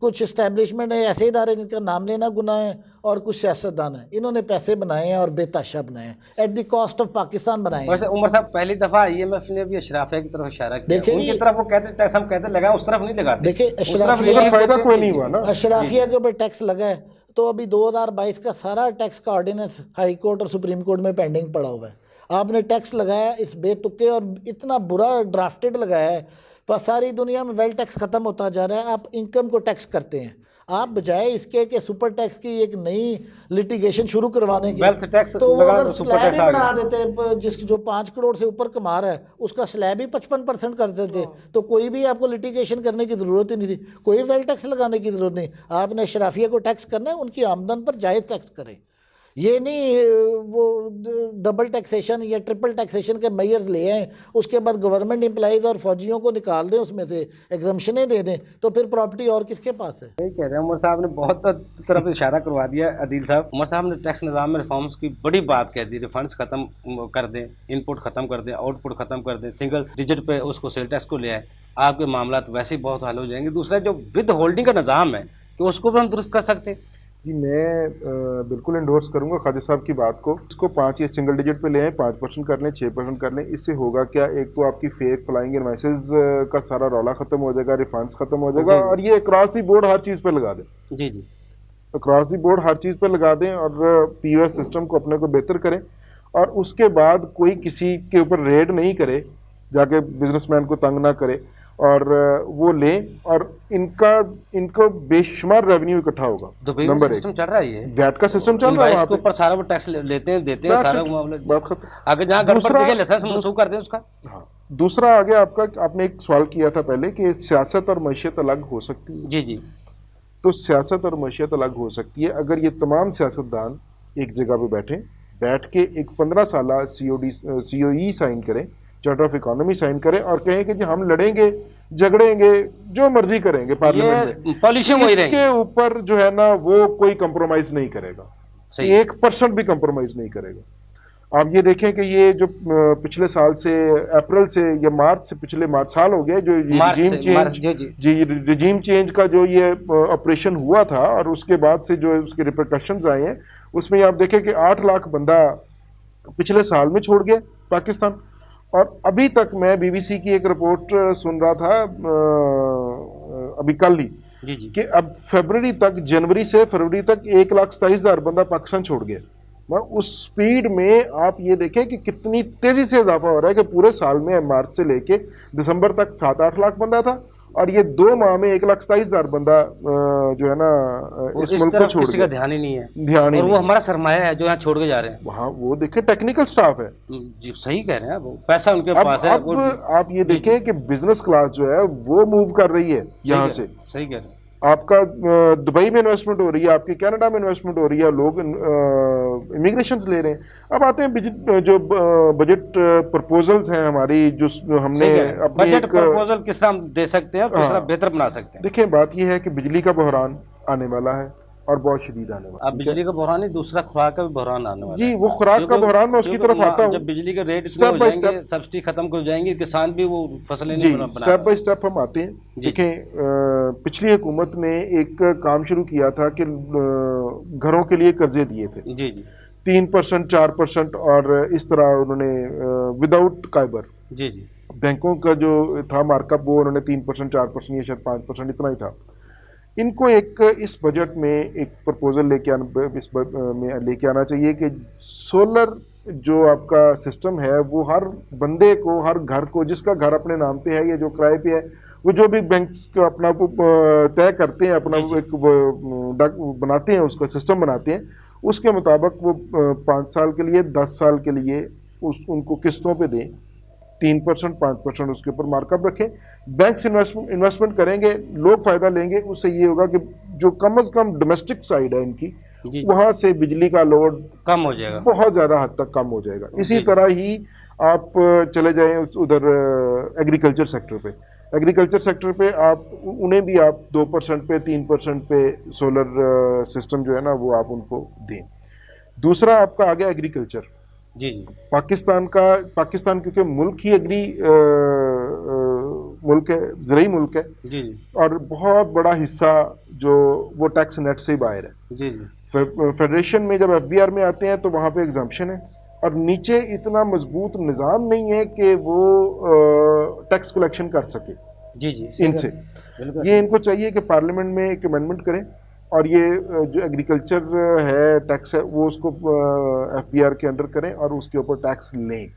कुछ इस्टेब्लिशमेंट है, ऐसे इदारे जिनका नाम लेना गुनाह है, और कुछ सियासतदान हैं। इन्होंने पैसे बनाए हैं और बेताशा बनाए हैं, at the cost of Pakistan बनाए हैं। वैसे उमर साहब पहली दफ़ा IMF ने भी अशराफिया की तरफ इशारा किया, देखिए उनकी जी, तरफ वो कहते टैक्स हम कहते लगाए, उस तरफ नहीं लगाते। देखिए उस तरफ अशराफिया relief फायदा देते कोई हैं। नहीं हुआ ना। अशराफिया के ऊपर टैक्स लगा है, तो अभी 2022 का सारा टैक्स का ऑर्डिनेंस हाई कोर्ट और सुप्रीम कोर्ट में पेंडिंग पड़ा हुआ है। आपने टैक्स लगाया इस बेतुके और इतना बुरा ड्राफ्टेड लगाया है, पर सारी दुनिया में वेल्थ टैक्स ख़त्म होता जा रहा है, आप इनकम को टैक्स करते हैं। आप बजाय इसके कि सुपर टैक्स की एक नई लिटिगेशन शुरू करवाने की, वेल्थ टैक्स तो लगा अगर तो सुपर स्लैब टैक्स ही आ बढ़ा गया। देते, जिस जो 5 करोड़ से ऊपर कमा रहा है उसका स्लैब ही 55% कर देते, तो कोई भी आपको लिटिगेशन करने की ज़रूरत ही नहीं थी, कोई वेल्थ टैक्स लगाने की ज़रूरत नहीं। आपने अशराफिया को टैक्स करना है, उनकी आमदन पर जायज़ टैक्स करें, ये नहीं वो डबल टैक्सेशन या ट्रिपल टैक्सेशन के मेयर्स ले आए, उसके बाद गवर्नमेंट एम्प्लॉइज़ और फौजियों को निकाल दें, उसमें से एग्जम्पशनें दे दें, तो फिर प्रॉपर्टी और किसके पास है। यही कह रहे हैं उमर साहब ने, बहुत तरफ इशारा करवा दिया अदील साहब। उमर साहब ने टैक्स निज़ाम में रिफॉर्म्स की बड़ी बात कह दी, रिफंड्स खत्म कर दें, इनपुट खत्म कर दें, आउटपुट खत्म कर दें, सिंगल डिजिट पे उसको सेल टैक्स को ले आए, आपके मामला तो वैसे ही बहुत हल हो जाएंगे। दूसरा जो विद होल्डिंग का निज़ाम है, तो उसको भी हम दुरुस्त कर सकते हैं। जी मैं बिल्कुल इंडोर्स करूंगा ख्वाजा साहब की बात को। इसको 5 या सिंगल डिजिट पे ले आए, 5% कर लें, 6% कर लें। इससे होगा क्या, एक तो आपकी फेक फ्लाइंग इनवॉइसेस का सारा रौला खत्म हो जाएगा, रिफंड्स खत्म हो जाएगा, और ये अक्रॉस दी बोर्ड हर चीज़ पे लगा दें। जी जी, अक्रॉस दी बोर्ड हर चीज़ पे लगा दें और POS सिस्टम को अपने को बेहतर करें, और उसके बाद कोई किसी के ऊपर रेड नहीं करे, जाके बिजनेसमैन को तंग ना करे, और वो लें, और इनको बेशुमार रेवेन्यू इकट्ठा होगा। दुबई में नंबर 1 सिस्टम चल रहा है, ये वैट का सिस्टम चल रहा है इनवाइस वहाँ के पे। ऊपर सारा वो टैक्स लेते हैं, देते हैं, सारा मामला। बात खत्म। अगर जहाँ गड़बड़ दूसरा- दिखे लाइसेंस मनसूख कर दें उसका। हाँ, दूसरा आ गया आपका, आपने एक सवाल किया था पहले कि सियासत और मैशियत अलग हो सकती है। जी जी, तो सियासत और मैशियत अलग हो सकती है अगर ये तमाम सियासतदान एक जगह पे बैठ के एक 15 साल COE साइन करें, चार्टर ऑफ इकोनॉमी साइन करें, और कहें कि जी हम लड़ेंगे, झगड़ेंगे, जो मर्जी करेंगे पार्लियामेंट में, पॉलिशिंग वही रहेगी। इसके ऊपर जो है ना वो कोई कंप्रोमाइज नहीं करेगा, सही। 1% भी कंप्रोमाइज नहीं करेगा। आप ये देखें कि ये जो पिछले साल से, अप्रैल से या मार्च से, पिछले मार्च साल हो गया जो रिजीम चेंज का जो ये ऑपरेशन हुआ था, और उसके बाद से जो उसके रिपरकशंस आए हैं, उसमें आप देखें कि 8 लाख बंदा पिछले साल में छोड़ गया पाकिस्तान। और अभी तक मैं BBC की एक रिपोर्ट सुन रहा था अभी कल ही, जी जी, कि अब जनवरी से फरवरी तक 1,27,000 बंदा पाकिस्तान छोड़ गया। उस स्पीड में आप ये देखें कि कितनी तेजी से इजाफा हो रहा है कि पूरे साल में मार्च से लेके दिसंबर तक 7-8 लाख बंदा था, और ये 2 माह में 1,27,000 बंदा जो है ना इस मुल्क को छोड़ किसी का ध्यान ही नहीं है, ध्यान ही और वो नहीं। हमारा सरमाया है जो यहाँ छोड़ के जा रहे हैं। वहाँ वो देखें टेक्निकल स्टाफ है, जी सही कह रहे हैं, वो पैसा उनके पास है। अब आप ये देखें कि बिजनेस क्लास जो है वो मूव कर रही है यहाँ से। सही कह रहे हैं। आपका दुबई में इन्वेस्टमेंट हो रही है, आपके कनाडा में इन्वेस्टमेंट हो रही है, लोग इमिग्रेशन ले रहे हैं। अब आते हैं जो बजट प्रपोजल्स हैं हमारी, जो हमने बजट प्रपोजल किस तरह हम दे सकते हैं और किस तरह बेहतर बना सकते हैं। देखिए बात यह है कि बिजली का बहरान आने वाला है, और बहुत शदीद आने वाला। अब बिजली का बहरान नहीं, दूसरा खुराक का भी बहरान आने वाला जी, है। वो खुराक का क्योंकि- बहरान मैं उसकी क्योंकि तरफ आता हूँ। जब बिजली के रेट इतने स्टेप हो बाय जाएंगे, स्टेप, सब्सिडी खत्म हो जाएंगी, किसान भी वो फसलें जी नहीं बना स्टेप बाय पाएगा। स्टेप हम आते हैं। जी। देखें, पिछली हुकूमत ने एक काम शुरू किया था कि घरों के लिए कर्जे दिए थे, जी जी 3%, 4%, और इस तरह उन्होंने विदाउट काइबर जी जी बैंकों का जो था मार्कअप, वो उन्होंने 3%, 4% या शायद 5% इतना ही था। इनको एक इस बजट में एक प्रपोजल लेके आना चाहिए कि सोलर जो आपका सिस्टम है वो हर बंदे को, हर घर को, जिसका घर अपने नाम पे है या जो किराए पे है, वो जो भी बैंक का अपना तय करते हैं, अपना एक बनाते हैं, उसका सिस्टम बनाते हैं, उसके मुताबिक वो 5 साल के लिए, 10 साल के लिए उनको किस्तों पे दें, 3%, 5% उसके ऊपर मार्कअप रखें। बैंक्स इन्वेस्टमेंट करेंगे, लोग फायदा लेंगे। उससे ये होगा कि जो कम से कम डोमेस्टिक साइड है इनकी, वहां से बिजली का लोड कम हो जाएगा, बहुत ज्यादा हद तक कम हो जाएगा। इसी तरह ही आप चले जाएं उधर एग्रीकल्चर सेक्टर पे। एग्रीकल्चर सेक्टर पे आप उन्हें भी आप 2% पे, 3% पे सोलर सिस्टम जो है ना वो आप उनको दें। दूसरा आपका आ गया एग्रीकल्चर। जी जी पाकिस्तान क्योंकि मुल्क ही मुल्क है, ज़रूरी मुल्क है, जी जी और बहुत बड़ा हिस्सा जो वो टैक्स नेट से ही बाहर है। जी जी फेडरेशन में जब एफबीआर में आते हैं तो वहाँ पे एग्जाम्पशन है, और नीचे इतना मजबूत निज़ाम नहीं है कि वो टैक्स कलेक्शन कर सके जी जी इनसे। बिल्कुल। ये इनको चाहिए कि पार्लियामेंट में एक अमेंडमेंट करें, और ये जो एग्रीकल्चर है टैक्स है वो उसको एफबीआर के अंडर करें और उसके ऊपर टैक्स लें।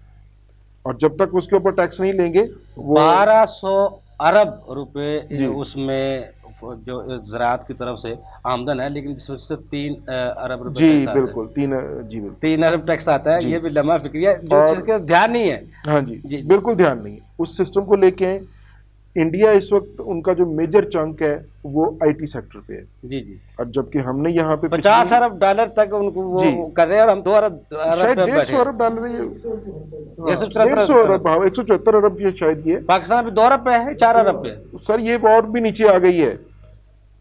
और जब तक उसके ऊपर टैक्स नहीं लेंगे, वो 1200 अरब रुपए जी। उसमें जो ज़राअत की तरफ से आमदन है, लेकिन जिसमें से 3 अरब रुपए जी टैक्स आता है। बिल्कुल, जी बिल्कुल, 3 अरब टैक्स आता है। जी। ये भी लम्हा फिक्रिया जो और- चीज़ का ध्यान नहीं है। हाँ जी, जी, जी। बिल्कुल ध्यान नहीं है उस सिस्टम को लेके। इंडिया इस वक्त उनका जो मेजर चंक है वो आईटी सेक्टर पे है, जी जी और जबकि हमने यहाँ पे 50 अरब डॉलर तक उनको वो जी। कर रहे हैं, और हम 2 अरब शायद पे 150 बैठे हैं। अरब डॉलर है, 174 150 अरब, 174 अरब ये शायद ये पाकिस्तान भी 2 अरब पे है, 4 अरब पे है। सर ये और भी नीचे आ गई है,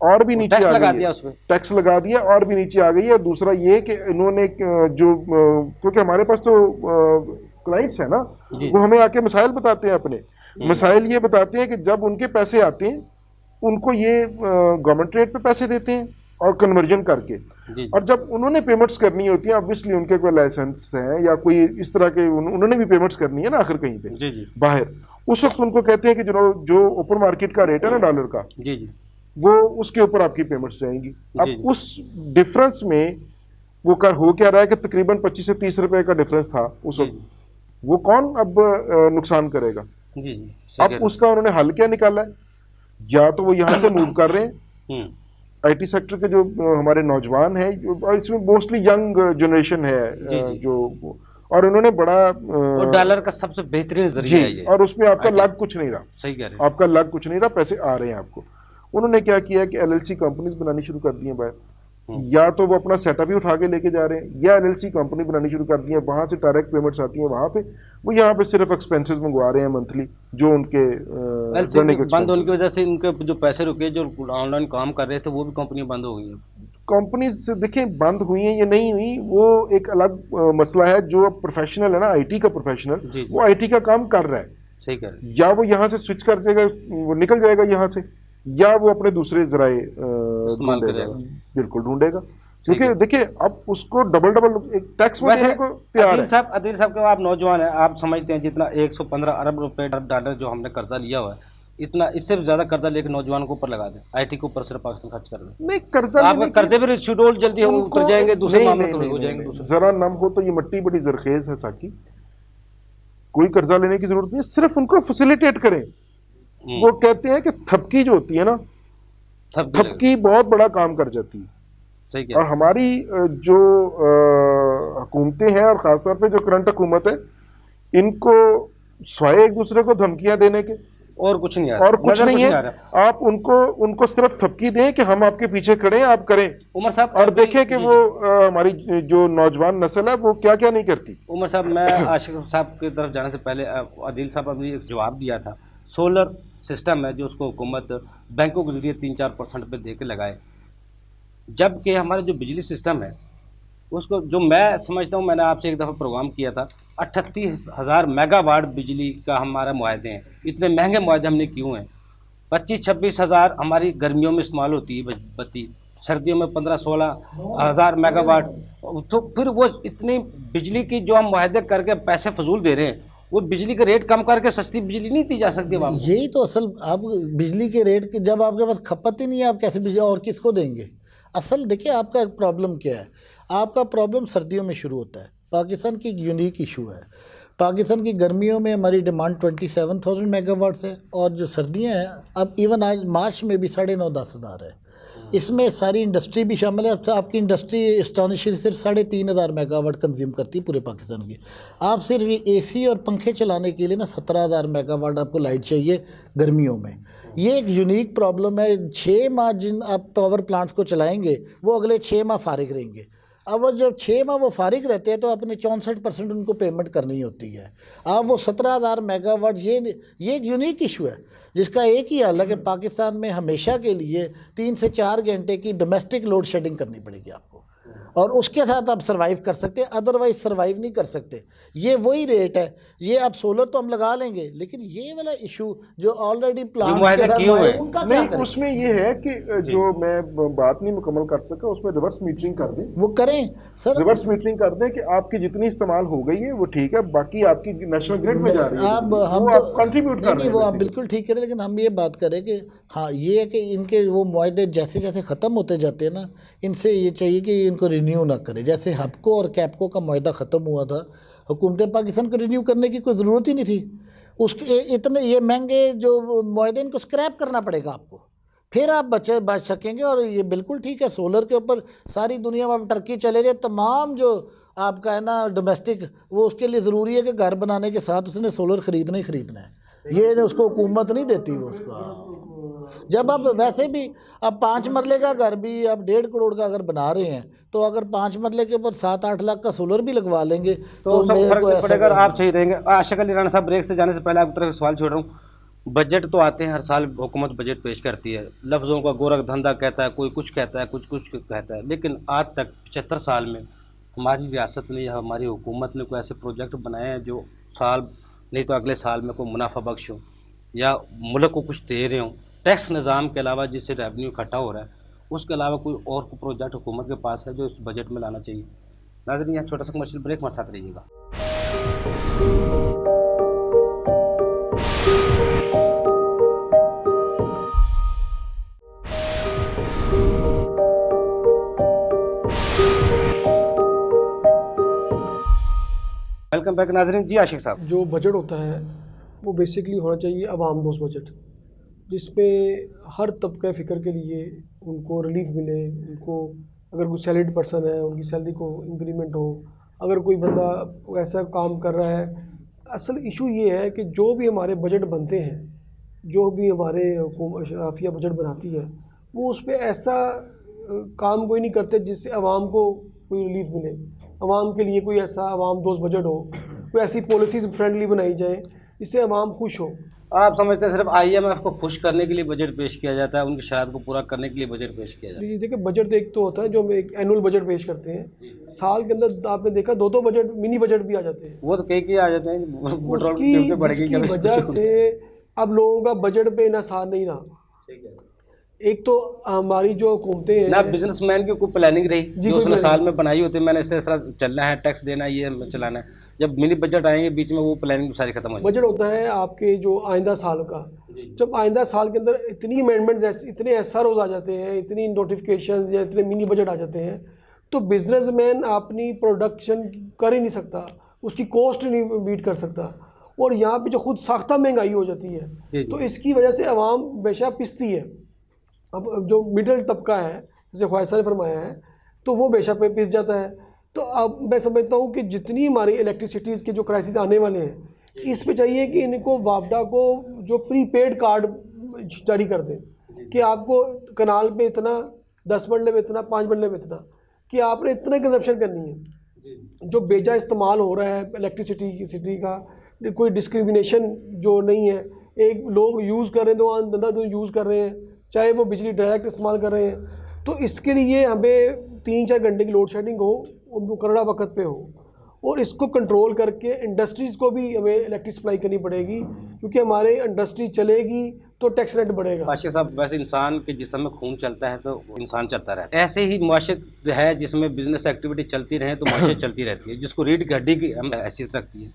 और भी नीचे टैक्स आ लगा गई दिया है, उसपे। टैक्स लगा दिया और भी नीचे आ गई है। दूसरा ये कि इन्होंने जो क्योंकि हमारे पास तो क्लाइंट्स है ना, जी। वो हमें आके मसाइल बताते हैं अपने। मसाइल ये बताते हैं कि जब उनके पैसे आते हैं उनको ये गवर्नमेंट रेट पे पैसे देते हैं और कन्वर्जन करके, जी और जब उन्होंने पेमेंट्स करनी होती हैं, ऑब्वियसली उनके कोई लाइसेंस है या कोई इस तरह के उन्होंने भी पेमेंट्स करनी है ना आखिर कहीं पे जी जी बाहर, उस वक्त उनको कहते हैं कि जो ओपन मार्केट का रेट है ना डॉलर का, जी जी वो उसके ऊपर आपकी पेमेंट्स जाएंगी। जी, अब जी। उस डिफरेंस में वो हो क्या रहा है कि तकरीबन 25 से 30 रुपए का डिफरेंस था उस जी वक्त, वो कौन अब नुकसान करेगा? जी जी सही अब कह रहे उसका उन्होंने हल क्या निकाला है? या तो वो यहाँ से मूव कर रहे हैं, हैं। आईटी सेक्टर के जो हमारे नौजवान हैं, और इसमें मोस्टली यंग जनरेशन है, जी, जी। जो, और उन्होंने बड़ा और डॉलर का सबसे बेहतरीन जी, जरिया है ये। और उसमें आपका IT लाभ कुछ नहीं रहा, सही कह रहे हैं। आपका लाभ कुछ नहीं रहा, पैसे आ रहे हैं आपको। उन्होंने क्या किया कि एलएलसी कंपनीज बनानी शुरू कर दी हैं बाहर, या तो वो अपना सेटअप ही उठा के लेके जा रहे हैं, या एलएलसी कंपनी बनानी शुरू कर दी है, वहां से डायरेक्ट पेमेंट्स आती हैं वहां पे, वो यहाँ पे सिर्फ एक्सपेंसेस मंगवा रहे हैं मंथली, जो उनके LC running बंद होने expenses। की वजह से इनके जो पैसे रुके, जो ऑनलाइन काम कर रहे थे, वो भी कंपनियां बंद हो गई हैं। कंपनीज देखें बंद हुई हैं या नहीं हुई, वो एक अलग मसला है। जो प्रोफेशनल है ना, आईटी का प्रोफेशनल, जी, जी। वो आईटी का काम कर रहा है, सही कह रहे हैं। या वो यहाँ से स्विच कर देगा, वो निकल जाएगा यहाँ से, या वो अपने दूसरे जराए इस्तेमाल ढूंढेगा, करेगा। बिल्कुल ढूंढेगा। ठीक क्योंकि देखिए अब उसको डबल एक टैक्स में वैसे देने को तैयार आदिल है। साहब को आप नौजवान हैं, आप समझते हैं जितना 115 अरब रुपए डॉलर जो हमने कर्जा लिया हुआ है, इतना इससे भी ज्यादा कर्जा लेके नौजवानों के ऊपर लगा दें, आईटी के ऊपर सिर्फ पाकिस्तान खर्च कर दें। नहीं, कर्जा आपके लेने कर्जे भी शेड्यूल जल्दी उनको- उतर जाएंगे, दूसरे नहीं, मामले नहीं, थोड़े नहीं, हो जाएंगे नहीं, दूसरे। जरा नम हो तो ये मिट्टी बड़ी जरखेज है साकी, कोई कर्जा लेने की जरूरत नहीं है, सिर्फ उनको फैसिलिटेट करें। वो कहते हैं कि थपकी जो होती है ना, थपकी बहुत बड़ा काम कर जाती है। सही और कह हमारी जो हुकूमतें हैं, और खासतौर पे जो करंट हुकूमत है, इनको स्वाय एक दूसरे को धमकियां देने के और कुछ नहीं आ रहा, और कुछ नजर नहीं आ है। रहा। आप उनको सिर्फ थपकी दें कि हम आपके पीछे खड़े हैं, आप करें, उमर साहब और अभी- देखें कि जी, वो जी। हमारी जो नौजवान नस्ल है वो क्या क्या नहीं करती। उमर साहब, मैं आशिक साहब की तरफ जाने से पहले आदिल साहब अभी एक जवाब दिया था, सोलर सिस्टम है जो उसको हुकूमत बैंकों के जरिए 3-4% पे दे के लगाए, जबकि हमारा जो बिजली सिस्टम है उसको, जो मैं समझता हूँ, मैंने आपसे एक दफ़ा प्रोग्राम किया था, 38,000 मेगावाट बिजली का हमारा मुआहदे हैं। इतने महंगे मुआहदे हमने क्यों हैं? 25-26 हज़ार हमारी गर्मियों में इस्तेमाल होती है बत्ती, सर्दियों में 15-16 हज़ार मेगावाट। तो फिर वो इतनी बिजली की जो हम मुआहदे करके पैसे फजूल दे रहे हैं, वो बिजली का रेट कम करके सस्ती बिजली नहीं दी जा सकती अब आपको? यही तो असल, आप बिजली के रेट की जब आपके पास खपत ही नहीं है, आप कैसे बिजली और किसको देंगे? असल देखिए आपका प्रॉब्लम क्या है। आपका प्रॉब्लम सर्दियों में शुरू होता है। पाकिस्तान की एक यूनिक इशू है। पाकिस्तान की गर्मियों में हमारी डिमांड 27,000 मेगावाट्स है, और जो सर्दियां हैं अब इवन आज मार्च में भी 9,500-10 हज़ार है। इसमें सारी इंडस्ट्री भी शामिल है। अब आपकी इंडस्ट्री एस्टॉनिशिंग सिर्फ 3,500 मेगावाट कंज्यूम करती है पूरे पाकिस्तान की। आप सिर्फ एसी और पंखे चलाने के लिए ना 17,000 मेगावाट आपको लाइट चाहिए गर्मियों में। ये एक यूनिक प्रॉब्लम है। 6 माह जिन आप पावर प्लांट्स को चलाएंगे वो अगले 6 माह फारिग रहेंगे। अब वो जब 6 माह वो फारिग रहते हैं तो अपने 64% उनको पेमेंट करनी होती है। अब वो 17,000 मेगावाट, ये एक यूनिक इशू है जिसका एक ही हल है कि पाकिस्तान में हमेशा के लिए 3 से 4 घंटे की डोमेस्टिक लोड शेडिंग करनी पड़ेगी आपको, और उसके साथ आप सर्वाइव कर सकते हैं, अदरवाइज सर्वाइव नहीं कर सकते। ये वही रेट है। ये आप सोलर तो हम लगा लेंगे, लेकिन ये वाला इशू जो ऑलरेडी प्लांट्स के साथ है उनका क्या नहीं, करें? उसमें ये है कि जो मैं बात नहीं मुकम्मल कर सका, उसमें रिवर्स मीटरिंग कर दें। वो करें सर, रिवर्स मीटरिंग कर दें कि आपकी जितनी इस्तेमाल हो गई है वो ठीक है, बाकी आपकी नेशनल ग्रिड में जा रही है, अब हम वो तो आप कंट्रीब्यूट कर रहे नहीं, हैं वो आप basically। बिल्कुल ठीक करें, लेकिन हम ये बात करें कि हाँ, ये है कि इनके वो मुआहदे जैसे जैसे ख़त्म होते जाते हैं ना, इनसे ये चाहिए कि इनको रिन्यू ना करें। जैसे हपको और कैपको का मुआहदा ख़त्म हुआ था, हुकूमत पाकिस्तान को रिन्यू करने की कोई ज़रूरत ही नहीं थी। उसके इतने ये महंगे जो मुआहदे, इनको स्क्रैप करना पड़ेगा आपको, फिर आप बच सकेंगे। और ये बिल्कुल ठीक है, सोलर के ऊपर सारी दुनिया में अब टर्की चले जाए, तमाम जो आपका है ना डोमेस्टिक, वो उसके लिए ज़रूरी है कि घर बनाने के साथ उसने सोलर ख़रीदना ही ख़रीदना है। ये उसको हुकूमत नहीं देती वो उसको। जब आप वैसे भी अब 5 मरले का घर भी आप 1.5 करोड़ का अगर बना रहे हैं, तो अगर 5 मरले के ऊपर 7-8 लाख का सोलर भी लगवा लेंगे तो सब मेरे फर्क को नहीं ऐसा पड़ेगा। आप सही रहेंगे। आशिक अली राणा साहब, ब्रेक से जाने से पहले आपकी तरफ सवाल छोड़ रहा हूँ। बजट तो आते हैं हर साल, हुकूमत बजट पेश करती है, लफ्ज़ों का गोरख धंधा कहता है, कोई कुछ कहता है, कुछ कहता है, लेकिन आज तक 75 साल में हमारी रियासत ने या हमारी हुकूमत ने कोई ऐसे प्रोजेक्ट बनाए हैं जो साल नहीं तो अगले साल में कोई मुनाफा बख्श हो या मुल्क को कुछ दे रहे हों, टैक्स निज़ाम के अलावा जिससे रेवेन्यू इकट्ठा हो रहा है, उसके अलावा कोई और प्रोजेक्ट हुकूमत के पास है जो इस बजट में लाना चाहिए? नाज़रीन, यहाँ छोटा सा कमर्शियल ब्रेक, हमारे साथ रहिएगा। वेलकम बैक नाज़रीन। जी आशिक साहब, जो बजट होता है वो बेसिकली होना चाहिए अवाम दोस्त बजट, जिसमें हर तबका फ़िक्र के लिए उनको रिलीफ मिले। उनको अगर कोई सैलरीड पर्सन है उनकी सैलरी को इंक्रीमेंट हो, अगर कोई बंदा ऐसा काम कर रहा है। असल इशू ये है कि जो भी हमारे बजट बनते हैं, जो भी हमारे शराफिया बजट बनाती है, वो उस पर ऐसा काम कोई नहीं करते जिससे आवाम को कोई रिलीफ मिले, आवाम के लिए कोई ऐसा आवाम दोस्त बजट हो, कोई ऐसी पॉलिसीज़ फ्रेंडली बनाई जाए जिससे आवाम खुश हो। आप समझते हैं सिर्फ IMF को खुश करने के लिए बजट पेश किया जाता है, उनकी शरारत को पूरा करने के लिए बजट पेश किया जाता है? जी देखिए, बजट एक तो होता है जो हम एक एनुअल बजट पेश करते हैं, साल के अंदर आपने देखा 2-2 बजट, मिनी बजट भी आ जाते हैं। वो तो कई आ जाते हैं, पेट्रोल की उसकी कीमतें बढ़ गई, जिसकी वजह से अब लोगों का बजट पे इन्हिसार नहीं रहा। एक तो हमारी जो हुकूमतें हैं ना बिजनेसमैन की कोई प्लानिंग रही जी, जो कोई उसने planning। साल में बनाई होती है, मैंने इस तरह चलना है, टैक्स देना है, ये चलाना है। जब मिनी बजट आएंगे बीच में, वो प्लानिंग सारी खत्म हो जाएगी। बजट होता है आपके जो आइंदा साल का। जब आइंदा साल के अंदर इतनी अमेंडमेंट्स, इतने SROs आ जाते हैं, इतनी नोटिफिकेशन या इतने मिनी बजट आ जाते हैं, तो बिजनेसमैन अपनी प्रोडक्शन कर ही नहीं सकता, उसकी कॉस्ट नहीं बीट कर सकता, और यहाँ पे जो खुद साख्ता महंगाई हो जाती है, तो इसकी वजह से आवाम बेशक पिसती है। अब जो मिडिल तबका है, जैसे ख्वाहिशा ने फरमाया है, तो वो बेशक पे पिस जाता है। तो अब मैं समझता हूँ कि जितनी हमारी इलेक्ट्रिसिटीज़ के जो क्राइसिस आने वाले हैं, इस पे चाहिए कि इनको वापडा को जो प्रीपेड कार्ड जारी कर दें कि आपको कनाल पे इतना, 10 मरले में इतना, 5 मरले में इतना, कि आपने इतना कंजप्शन करनी है। जो बेजा इस्तेमाल हो रहा है इलेक्ट्रिसिटी का, कोई डिस्क्रिमिनेशन जो नहीं है, एक लोग यूज़ कर रहे हैं, दो यूज़ कर रहे हैं, चाहे वो बिजली डायरेक्ट इस्तेमाल कर रहे हैं, तो इसके लिए हमें 3-4 घंटे की लोड शेडिंग हो और करड़ा वक्त पे हो, और इसको कंट्रोल करके इंडस्ट्रीज़ को भी हमें इलेक्ट्रिक सप्लाई करनी पड़ेगी, क्योंकि हमारे इंडस्ट्री चलेगी तो टैक्स रेट बढ़ेगा। आशिक साहब, वैसे इंसान के जिस्म में खून चलता है तो इंसान चलता रहता है, ऐसे ही मुआशरत है जिसमें बिजनेस एक्टिविटी चलती रहे तो मुआशरत चलती रहती है, जिसको रीढ़ की हड्डी की हम हैसियत रखती है।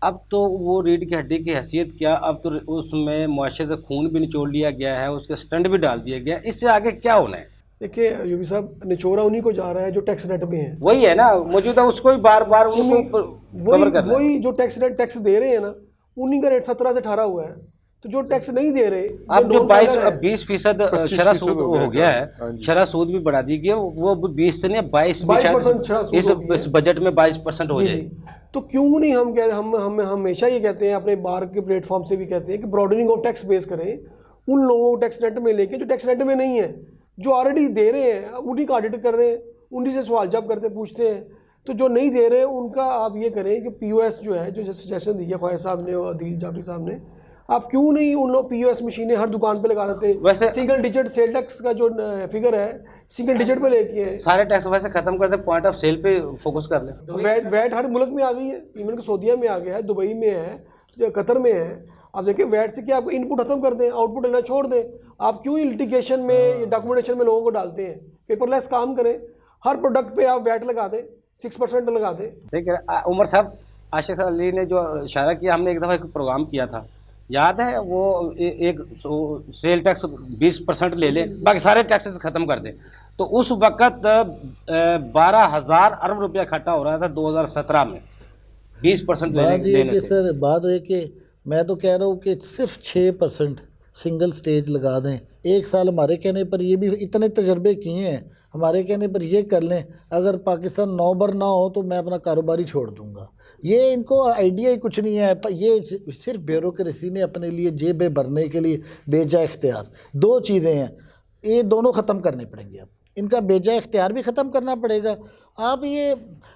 अब तो वो रीढ़ की हड्डी की हैसियत क्या, अब तो उसमें मुआशरत का खून भी निचोड़ लिया गया है, उसका स्टंट भी डाल दिया गया है। इससे आगे क्या होना है? देखिए यूबी साहब, निचोड़ा उन्हीं को जा रहा है जो टैक्स रेट में है। वही है ना, मौजूदा उसको ही बार बार वही जो टैक्स दे रहे हैं ना, उन्हीं का रेट 17 से 18 हुआ है। तो जो टैक्स नहीं दे रहे, अब जो 20% शरह सूद हो गया है, शरह सूद भी बढ़ा दी गई है, वो 20 से नहीं 22% इस बजट में 22% हो जाए। तो क्यों नहीं हम हमेशा ये कहते हैं, अपने बार के प्लेटफॉर्म से भी कहते हैं कि ब्रॉडनिंग ऑफ टैक्स बेस करें, उन लोगों को टैक्स रेट में लेके जो टैक्स रेट में नहीं है, जो ऑलरेडी दे रहे हैं उन्हीं का ऑडिट कर रहे हैं, उन्हीं से सवाल जवाब करते पूछते हैं। तो जो नहीं दे रहे उनका आप ये करें कि POS जो है, जो सजेशन दिया ख्वाजा साहब ने और अदील जाफरी साहब ने, आप क्यों नहीं उन लोग POS मशीनें हर दुकान पे लगा देते? वैसे सिंगल डिजिट सेल टैक्स का जो फिगर है, सिंगल डिजिट पे लेके है। सारे टैक्स वैसे खत्म कर दे, पॉइंट ऑफ सेल पे फोकस कर ले। वैट हर मुल्क में आ गई है, इवन कि सऊदीया में आ गया है, दुबई में है, कतर में है। आप देखिए वैट से क्या आप इनपुट खत्म कर दें, आउटपुट लेना छोड़ दें। आप क्यों लिटिगेशन में, डॉक्यूमेंटेशन में लोगों को डालते हैं? पेपरलेस काम करें, हर प्रोडक्ट पे आप वैट लगा दें, 6% लगा दें। ठीक है उमर साहब, आशिक अली ने जो इशारा किया, हमने एक दफ़ा एक प्रोग्राम किया था, याद है? वो एक सेल टैक्स 20% ले लें, बाकी सारे टैक्सेस ख़त्म कर दें। तो उस वक़्त 12,000 अरब रुपया इकट्ठा हो रहा था 2017 में 20% लेने से। सर बात है कि मैं तो कह रहा हूँ कि सिर्फ 6% सिंगल स्टेज लगा दें। एक साल हमारे कहने पर, ये भी इतने तजर्बे किए हैं, हमारे कहने पर ये कर लें। अगर पाकिस्तान नौबर ना हो तो मैं अपना कारोबार ही छोड़ दूँगा। ये इनको आइडिया ही कुछ नहीं है। ये सिर्फ ब्यूरोक्रेसी ने अपने लिए जेबें भरने के लिए बेजा इख्तियार, 2 चीज़ें हैं, ये दोनों ख़त्म करने पड़ेंगे। अब इनका बेजा इख्तियार भी ख़त्म करना पड़ेगा। आप ये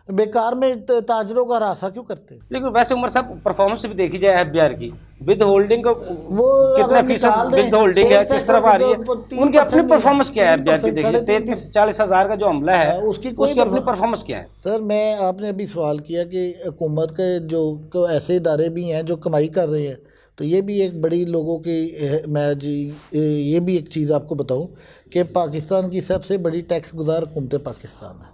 बेकार में ताजरों का रास्ता क्यों करते हैं? लेकिन वैसे उमर साहब, परफॉर्मेंस भी देखी जाए FBR की, विद होल्डिंग को वो कितना फीसद विद होल्डिंग है, किस तरफ आ रही है, उनकी अपनी परफॉर्मेंस क्या है FBR की? देखिए 33-40 हज़ार का जो हमला है, उसकी अपनी परफॉर्मेंस क्या है? सर मैं, आपने अभी सवाल किया कि हुकूमत के जो ऐसे इदारे भी हैं जो कमाई कर रहे हैं, तो ये भी एक बड़ी लोगों की, मैं जी ये भी एक चीज़ आपको बताऊं कि पाकिस्तान की सबसे बड़ी टैक्स गुजार हुकूमत पाकिस्तान है।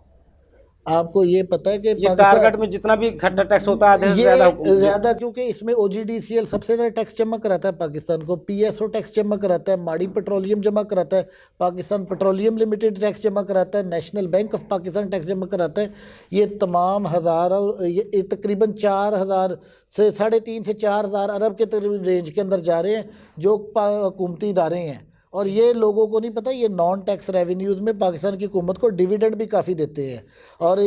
आपको ये पता है कि ये टारगेट में जितना भी इकट्ठा टैक्स होता है आधे से ज़्यादा, क्योंकि इसमें OGDCL सबसे ज़्यादा टैक्स जमा कराता है पाकिस्तान को, PSO टैक्स जमा कराता है, माड़ी पेट्रोलियम जमा कराता है, पाकिस्तान पेट्रोलियम लिमिटेड टैक्स जमा कराता है, national bank of Pakistan tax जमा कराता है। ये तमाम हज़ारों, ये तकरीबन 4,000 से 3.5 से 4,000 अरब के तकरीबन रेंज के अंदर जा रहे हैं जो हुकूमती इदारे हैं। और ये लोगों को नहीं पता, ये नॉन टैक्स रेवेन्यूज़ में पाकिस्तान की हुकूमत को डिविडेंड भी काफ़ी देते हैं, और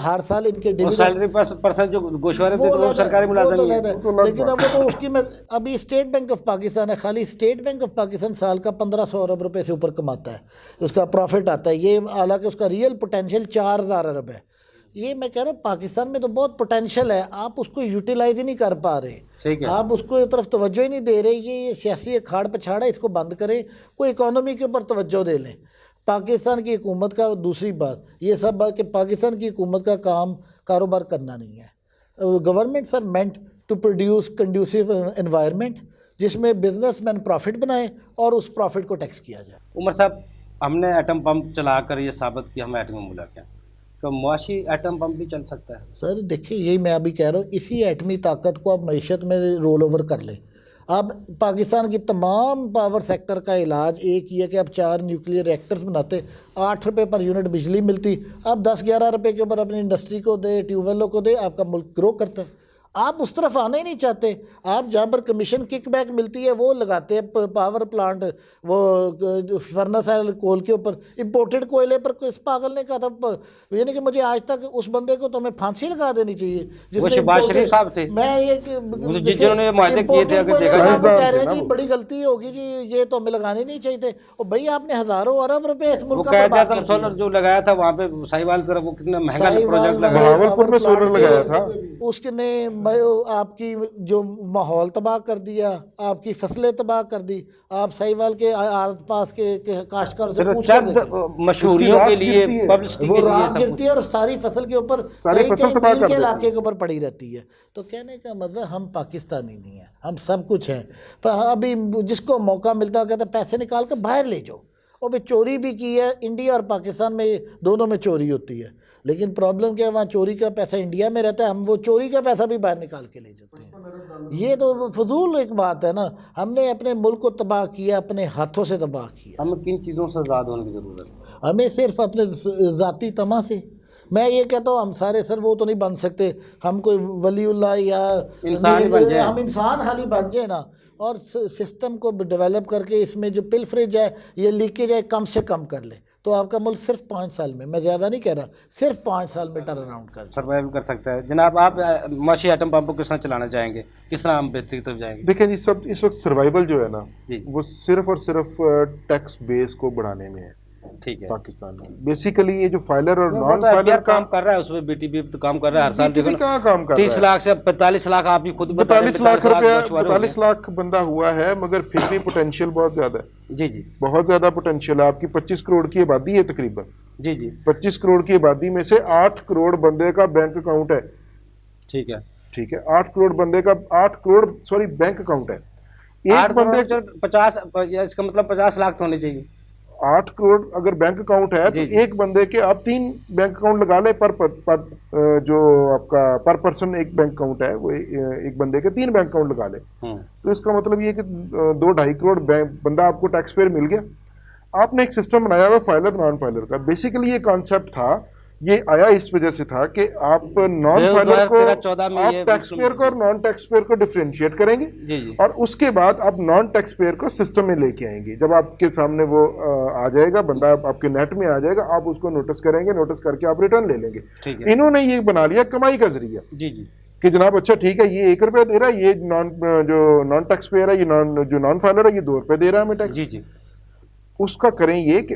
हर साल इनके सैलरी परसेंट जो गोशवारे देते हैं वो सरकारी मुलाजिम है। लेकिन अब तो उसकी मैं, अभी स्टेट बैंक ऑफ पाकिस्तान है, खाली स्टेट बैंक ऑफ पाकिस्तान साल का 1,500 अरब रुपये से ऊपर कमाता है, उसका प्रॉफिट आता है। ये हालांकि उसका रियल पोटेंशियल 4,000 अरब है। ये मैं कह रहा हूँ पाकिस्तान में तो बहुत पोटेंशियल है, आप उसको यूटिलाइज ही नहीं कर पा रहे, आप उसको तरफ तवज्जो ही नहीं दे रहे। ये सियासी अखाड़ पछाड़ा, इसको बंद करें, कोई इकोनॉमी के ऊपर तवज्जो दे लें। पाकिस्तान की हुकूमत का, दूसरी बात ये सब बात कि पाकिस्तान की हुकूमत का काम कारोबार करना नहीं है। Governments are meant to produce conducive environment जिसमें बिजनेसमैन प्रॉफिट बनाए और उस प्रॉफिट को टैक्स किया जाए। उमर साहब, हमने एटम पंप चलाकर ये साबित किया हम एटमी मुल्क हैं, तो मुआशी एटम पंप भी चल सकता है? सर देखिए, यही मैं अभी कह रहा हूँ, इसी एटमी ताकत को आप मईशत में रोल ओवर कर लें। अब पाकिस्तान की तमाम पावर सेक्टर का इलाज एक ही है कि आप 4 न्यूक्लियर रिएक्टर्स बनाते, 8 रुपये पर यूनिट बिजली मिलती, आप 10-11 रुपये के ऊपर अपनी इंडस्ट्री को दे, ट्यूबवेलों को दे, आपका मुल्क ग्रो करता है। आप उस तरफ आना ही नहीं चाहते। आप जहाँ पर कमीशन किकबैक मिलती है वो लगाते हैं पावर प्लांट, वो फर्नेस है कोल के ऊपर, इंपोर्टेड कोयले पर। इस पागल ने कहा था, यानी कि मुझे आज तक उस बंदे को तो हमें फांसी लगा देनी चाहिए जिसने शहबाज शरीफ साहब थे। मैं ये जिन्होंने मुआहदे किए थे, कह रहे हैं जी बड़ी गलती होगी जी, ये तो हमें लगाने नहीं चाहिए थे। और भाई आपने हज़ारों अरब रुपए इस मुल्क का सोलर जो लगाया था वहाँ पे साहिवाल तरफ, वो कितना महंगा प्रोजेक्ट लगाया था, उसने आपकी जो माहौल तबाह कर दिया, आपकी फसलें तबाह कर दी। आप साहिवाल के पास के काश्तकार से पूछ कर देखें, मशहूरियों के लिए, गिरती है। पब्लिसिटी वो के लिए रात सब गिरती है और सारी फसल के ऊपर सारी कई फसल कई तबाह मील कर के देती है। इलाके के ऊपर पड़ी रहती है। तो कहने का मतलब हम पाकिस्तानी नहीं हैं, हम सब कुछ हैं। पर अभी जिसको मौका मिलता है कहता है पैसे निकाल कर बाहर ले जाओ। और भाई चोरी भी की है, इंडिया और पाकिस्तान में दोनों में चोरी होती है, लेकिन प्रॉब्लम क्या है, वहाँ चोरी का पैसा इंडिया में रहता है, हम वो चोरी का पैसा भी बाहर निकाल के ले जाते हैं। ये तो फजूल एक बात है ना। हमने अपने मुल्क को तबाह किया, अपने हाथों से तबाह किया। हमें किन चीज़ों से आज़ाद होने की ज़रूरत है? हमें सिर्फ अपने ज़ाती तमा से, मैं ये कहता हूँ हम सारे सर वो तो नहीं बन सकते, हम कोई वलीउल्लाह या इंसान ही बन जाए। हम इंसान खाली बन जाए ना, और सिस्टम को डेवलप करके इसमें जो पिलफरेज है, ये लीकेज है, कम से कम कर ले, तो आपका मुल्क सिर्फ 5 साल में, मैं ज़्यादा नहीं कह रहा, सिर्फ 5 साल में टर्न अराउंड कर सर्वाइव कर सकता है। जनाब, आप माशी एटम पंप को किस तरह चलाना चाहेंगे, किस तरह हम बेहतरी की तरफ जाएंगे? देखिए जी, सब इस वक्त सर्वाइवल जो है ना, जी। वो सिर्फ और सिर्फ टैक्स बेस को बढ़ाने में है ठीक है। पाकिस्तान में। बेसिकली ये जो फाइलर और वो नॉन तो फाइलर FBR काम कर रहा है, उसमें BTP तो काम कर रहा है हर साल। देखो ना, कहाँ काम कर 30 रहा है? लाख से 45 लाख आप भी खुद बता रहे हैं, 45 लाख रुपया, मछुआरे हो 45 लाख बंदा हुआ है, मगर फिर भी पोटेंशियल बहुत ज्यादा है, गए। जी जी बहुत ज्यादा पोटेंशियल है। आपकी 25 करोड़ की आबादी है तकरीबन, जी जी 25 करोड़ की आबादी में से 8 करोड़ बंदे का बैंक अकाउंट है। ठीक है। ठीक है, 8 करोड़ बंदे का 8 करोड़ सॉरी बैंक अकाउंट है। एक 8 बंदे करोड़ जो 50, इसका मतलब 50 लाख तो होने चाहिए। 8 करोड़ अगर बैंक अकाउंट है तो जी, जी। एक बंदे के आप 3 बैंक अकाउंट लगा ले पर जो आपका पर पर्सन एक बैंक अकाउंट है, वो एक बंदे के 3 बैंक अकाउंट लगा ले, तो इसका मतलब ये कि 2-2.5 करोड़ बंदा आपको टैक्स पेयर मिल गया। आपने एक सिस्टम बनाया हुआ फाइलर नॉन फाइलर का। बेसिकली ये कॉन्सेप्ट था, ये आया इस वजह से था कि आप नॉन फाइलर को, 2013-14 में आप ये टैक्स पेयर को और नॉन टैक्स पेयर को डिफरेंशिएट करेंगे, जी जी और उसके बाद आप नॉन टैक्स पेयर को सिस्टम में लेके आएंगे। जब आपके सामने वो आ जाएगा बंदा, आपके नेट में आ जाएगा, आप उसको नोटिस करेंगे, नोटिस करके आप रिटर्न ले लेंगे। ठीक है। इन्होंने ये बना लिया कमाई का जरिया जी जी कि जनाब अच्छा ठीक है, ये 1 रुपया दे रहा है, ये नॉन टैक्स पेयर है, ये नॉन फाइलर है, ये 2 रुपये दे रहा है हमें टैक्स। जी जी उसका करें ये कि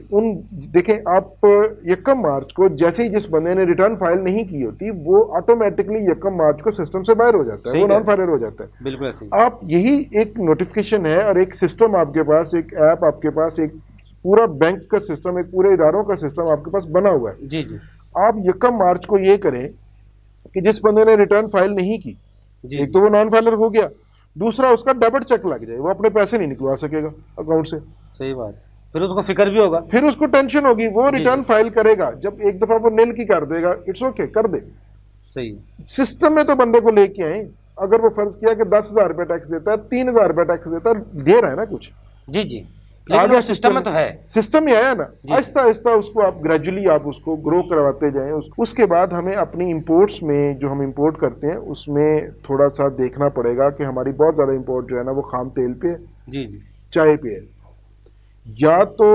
देखें आप 1 मार्च को जैसे ही जिस बंदे ने रिटर्न फाइल नहीं की होती, वो ऑटोमेटिकली 1 मार्च को सिस्टम से बाहर हो जाता है, सही वो है। नॉन फाइलर हो जाता है। बिल्कुल ऐसे ही। आप यही एक नोटिफिकेशन है और एक सिस्टम आपके पास, एक ऐप आपके पास, एक पूरा बैंक का सिस्टम, एक पूरे इदारों का सिस्टम आपके पास बना हुआ है। जी जी आप 1 मार्च को ये करें कि जिस बंदे ने रिटर्न फाइल नहीं की, जी एक तो वो नॉन फाइलर हो गया, दूसरा उसका डेबिट चेक लग जाए, वो अपने पैसे नहीं निकलवा सकेगा अकाउंट से। सही बात। फिर उसको फिक्र भी होगा। फिर उसको टेंशन होगी, वो रिटर्न फाइल करेगा, जब एक दफा वो निल की कर देगा, इट्स ओके कर दे। सही है। सिस्टम में तो बंदे को लेके आए, अगर वो फर्ज किया कि 10,000 रुपए टैक्स देता है, 3,000 रुपए टैक्स देता है, दे रहा है ना कुछ, जी जी, लेकिन वो सिस्टम में तो है। सिस्टम में आया ना, आहिस्ता आहिस्ता उसको आप ग्रेजुअली आप उसको ग्रो करवाते जाएं। उसके बाद हमें अपनी इंपोर्ट्स में, जो हम इंपोर्ट करते हैं, उसमें थोड़ा सा देखना पड़ेगा कि हमारी बहुत ज़्यादा इंपोर्ट जो है ना वो खाम तेल पे है, जी जी चाय पे है। या तो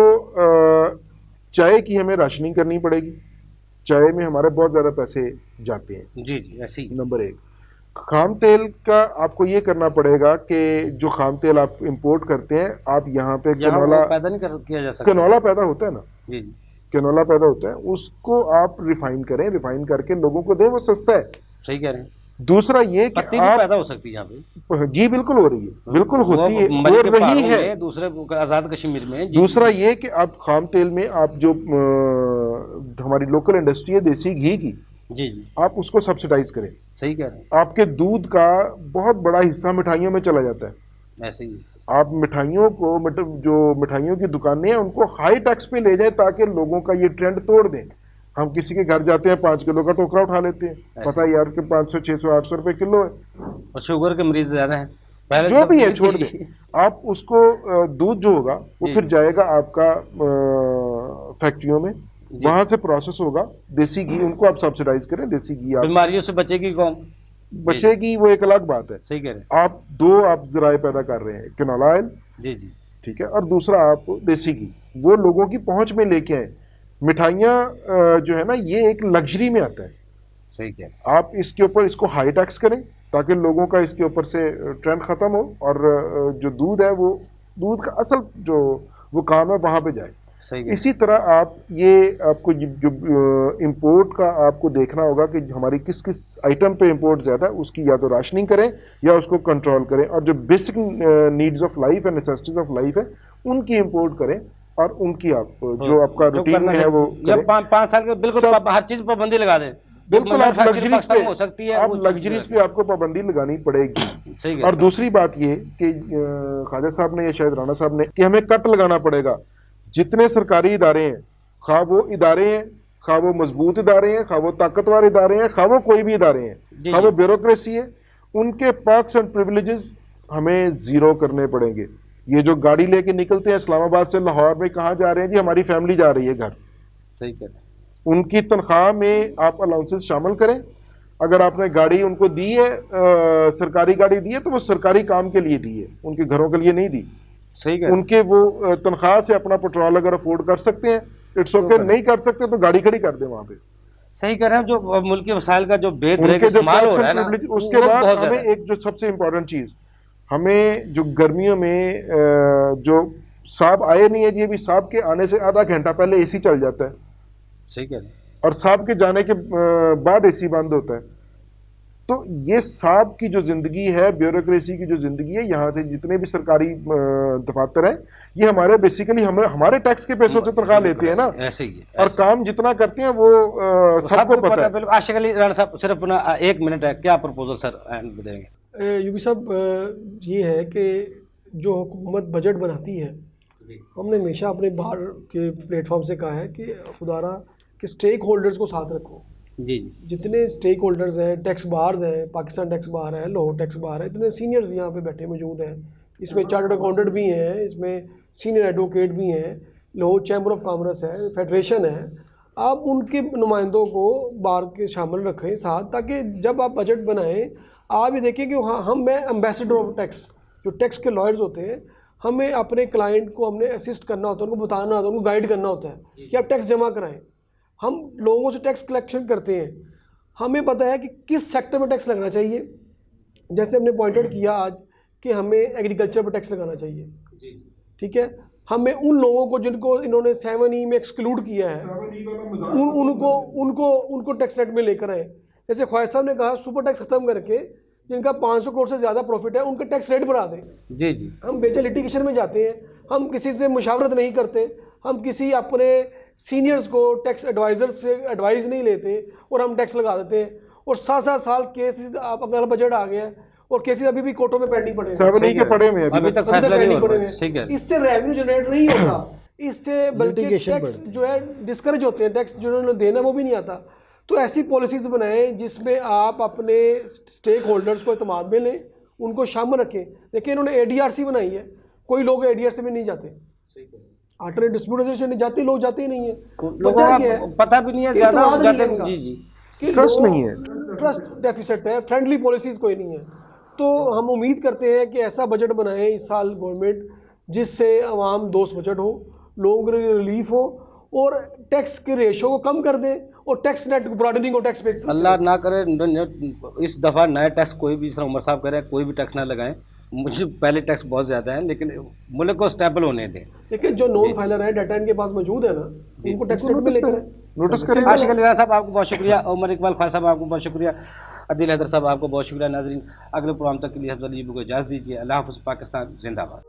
चाय की हमें राशनिंग करनी पड़ेगी, चाय में हमारे बहुत ज़्यादा पैसे जाते हैं। जी जी ऐसे ही। नंबर 1, खाम तेल का आपको ये करना पड़ेगा कि जो खाम तेल आप इंपोर्ट करते हैं, आप यहाँ पे वो पैदा नहीं किया जा सकता। कैनोला पैदा होता है ना, जी जी कैनोला पैदा होता है, उसको आप रिफाइन करें, रिफाइन करके लोगों को दें, वो सस्ता है। सही कह रहे हैं। दूसरा ये कि पत्ती भी आप, पैदा हो सकती है यहाँ पे। जी बिल्कुल हो रही है, बिल्कुल होती है, मरी हो के रही पहाड़ों है। में, दूसरे आज़ाद कश्मीर में। जी, दूसरा ये कि आप खाम तेल में आप जो हमारी लोकल इंडस्ट्री है देसी घी की, जी जी आप उसको सब्सिडाइज करें। सही कह रहे हैं। आपके दूध का बहुत बड़ा हिस्सा मिठाइयों में चला जाता है। ऐसे ही। आप मिठाइयों को, जो मिठाइयों की दुकानें हैं, उनको हाई टैक्स पे ले जाए ताकि लोगों का ये ट्रेंड तोड़ दें। हम किसी के घर जाते हैं, 5 किलो का टोकरा उठा लेते हैं, पता है यार कि 500, 600, 800 रुपए किलो है, और शुगर के मरीज ज्यादा हैं। पहले जो भी है छोड़ दे। आप उसको दूध जो होगा वो फिर जाएगा आपका फैक्ट्रियों में, वहां से प्रोसेस होगा, देसी घी, उनको आप सब्सिडाइज करें, देसी घी आप बीमारियों से बचेगी कौन? बचेगी, वो एक अलग बात है। सही कह रहे हैं। आप 2 आप जराए पैदा कर रहे हैं, कैनोला ऑयल, जी जी ठीक है, और दूसरा आप देसी घी, वो लोगों की पहुंच में लेके आए। मिठाइयाँ जो है ना, ये एक लग्जरी में आता है। सही कह रहे हैं। आप इसके ऊपर इसको हाई टैक्स करें ताकि लोगों का इसके ऊपर से ट्रेंड खत्म हो, और जो दूध है वो दूध का असल जो वो काम है वहां पे जाए। सही है। इसी तरह आप ये आपको जो इंपोर्ट का आपको देखना होगा कि हमारी किस किस आइटम पे इंपोर्ट ज़्यादा है, उसकी या तो राशनिंग करें या उसको कंट्रोल करें, और जो basic needs of life and necessities of life है उनकी इंपोर्ट करें, और उनकी आप जो आपका जो रूटीन करना है वो या करें। 5 साल के बिल्कुल सब- हर चीज पर पाबंदी लगा दें। बिल्कुल, आप लग्जरीज पे हो सकती है, आप वो चीज़ लग्जरीज पे आपको पाबंदी लगानी पड़ेगी। सही है। और दूसरी बात ये कि ख्वाजा साहब ने या शायद राणा साहब ने कि हमें कट लगाना पड़ेगा। जितने सरकारी इदारे हैं, खा वो इदारे हैं, खा वो मजबूत इदारे हैं, खा वो ताकतवर इदारे हैं, खा वो कोई भी इदारे हैं, जी, खा जी। वो ब्यूरोक्रेसी है, उनके पर्क्स एंड प्रिविलेजेस हमें जीरो करने पड़ेंगे। ये जो गाड़ी लेके निकलते हैं इस्लामाबाद से लाहौर में, कहाँ जा रहे हैं जी? हमारी फैमिली जा रही है घर। सही कह रहे हैं। उनकी तनख्वाह में आप अलाउंसेस शामिल करें। अगर आपने गाड़ी उनको दी है, सरकारी गाड़ी दी है, तो वो सरकारी काम के लिए दी है, उनके घरों के लिए नहीं दी। सही कह रहे हैं। उनके वो तनख्वाह से अपना पेट्रोल अगर अफोर्ड कर सकते हैं, इट्स ओके। नहीं कर सकते तो गाड़ी खड़ी कर दें वहां पे। सही कह रहे हैं। जो मुल्की वसाइल का जो बेहद उनके जो इस्तेमाल हो perks रहा है and ना, privilege, उसके वो बाद बहुत हमें ज़्यादा है। एक जो सबसे इंपॉर्टेंट चीज, हमें जो गर्मियों में जो साहब आए नहीं है जी, अभी साहब के आने से आधा घंटा पहले एसी चल जाता है, सही कह रहे हैं। और साहब के जाने के बाद एसी बंद होता है। तो ये साहब की जो जिंदगी है, ब्यूरोक्रेसी की जो जिंदगी है, यहाँ से जितने भी सरकारी दफातर हैं, ये हमारे बेसिकली हमारे टैक्स के पैसों से तनख्वाह लेते हैं ना, ऐसे ही है। और काम जितना करते हैं वो सबको पता है। बिल्कुल। आशिक अली राणा साहब, सिर्फ ना 1 मिनट है, क्या प्रपोजल सर एंड में देंगे? यूबी साहब, ये है कि जो हुकूमत बजट बनाती है, हमने हमेशा अपने बाहर के प्लेटफॉर्म से कहा है कि खुदारा कि स्टेक होल्डर्स को साथ रखो। जी जी। जितने स्टेक होल्डर्स हैं, टैक्स बार्स हैं, पाकिस्तान टैक्स बार है, लाहौर टैक्स बार है, इतने सीनियर्स यहाँ पे बैठे मौजूद हैं। इसमें चार्टर्ड अकाउंटेंट भी हैं, इसमें सीनियर एडवोकेट भी हैं, लाहौर चैम्बर ऑफ कॉमर्स है, फेडरेशन है। आप उनके नुमाइंदों को बार के शामिल रखें साथ, ताकि जब आप बजट बनाएं आप ये देखें कि हाँ, मैं एम्बेसडर ऑफ टैक्स, जो टैक्स के लॉयर्स होते हैं, हमें अपने क्लाइंट को हमने असिस्ट करना होता है, उनको बताना होता है, उनको गाइड करना होता है कि आप टैक्स जमा कराएं। हम लोगों से टैक्स कलेक्शन करते हैं, हमें पता है कि किस सेक्टर में टैक्स लगना चाहिए। जैसे हमने पॉइंटेड किया आज कि हमें एग्रीकल्चर पर टैक्स लगाना चाहिए, ठीक है। हमें उन लोगों को जिनको इन्होंने 7E में एक्सक्लूड किया है, उनको टैक्स रेट में लेकर आए। जैसे ख्वाजा साहब ने कहा, सुपर टैक्स ख़त्म करके जिनका 500 करोड़ से ज़्यादा प्रॉफिट है उनका टैक्स रेट बढ़ा दें। जी जी। हम बेचा लिटिगेशन में जाते हैं, हम किसी से मुशावरत नहीं करते, हम किसी अपने सीनियर्स को टैक्स एडवाइज़र से एडवाइस नहीं लेते और हम टैक्स लगा देते हैं। और 7-7 साल केसेस, आप अगला बजट आ गया है और केसेस अभी भी कोर्टों में पेंडिंग पड़े हैं, 7E के पड़े हुए हैं अभी तक फैसला नहीं हो रहा है। सही कह रहे हैं। इससे रेवेन्यू जनरेट नहीं होता, इससे बल्कि Litigation टैक्स जो है डिस्करेज होते हैं, टैक्स जो उन्होंने देना वो भी नहीं आता। तो ऐसी पॉलिसीज़ बनाएं जिसमें आप अपने स्टेक होल्डर्स को एतमाद में लें, उनको शामिल रखें। देखिए, इन्होंने ADRC बनाई है, कोई लोग ADRC में नहीं जाते, अल्टरनेट डिस्प्यूट रेजोल्यूशन नहीं जाते, लोग जाते ही नहीं है। लोगों को पता भी नहीं है, ज़्यादा जाते हैं। जी जी। ट्रस्ट नहीं है, ट्रस्ट डेफिसिट है, फ्रेंडली पॉलिसीज़ कोई नहीं है। तो हम उम्मीद करते हैं कि ऐसा बजट बनाएं इस साल गवर्नमेंट जिससे आवाम दोस्त बजट हो, लोगों को रिलीफ हो और टैक्स के रेशो को कम कर दें और टैक्स नेट ब्रॉडनिंग और टैक्स बेस। अल्लाह ना करे इस दफ़ा नया टैक्स कोई भी, जिस तरह उमर साहब कह रहे हैं, कोई भी टैक्स ना लगाएं। मुझे पहले टैक्स बहुत ज़्यादा है, लेकिन मुल्क को स्टेबल होने दें। लेकिन जो नॉन फाइलर है, डाटा इनके पास मौजूद है ना, उनको टैक्स रेट में लेकर नोटिस करें। आशिक अली राणा साहब आपको बहुत शुक्रिया, उमर इकबाल ख्वाजा साहब आपको बहुत शुक्रिया, अदील हैदर साहब आपको बहुत शुक्रिया। नाज़रीन, अगले प्रोग्राम तक के लिए हफ्ज़ अली को इजाज़त दीजिए। अल्लाह हाफ़िज़। पाकिस्तान जिंदाबाद।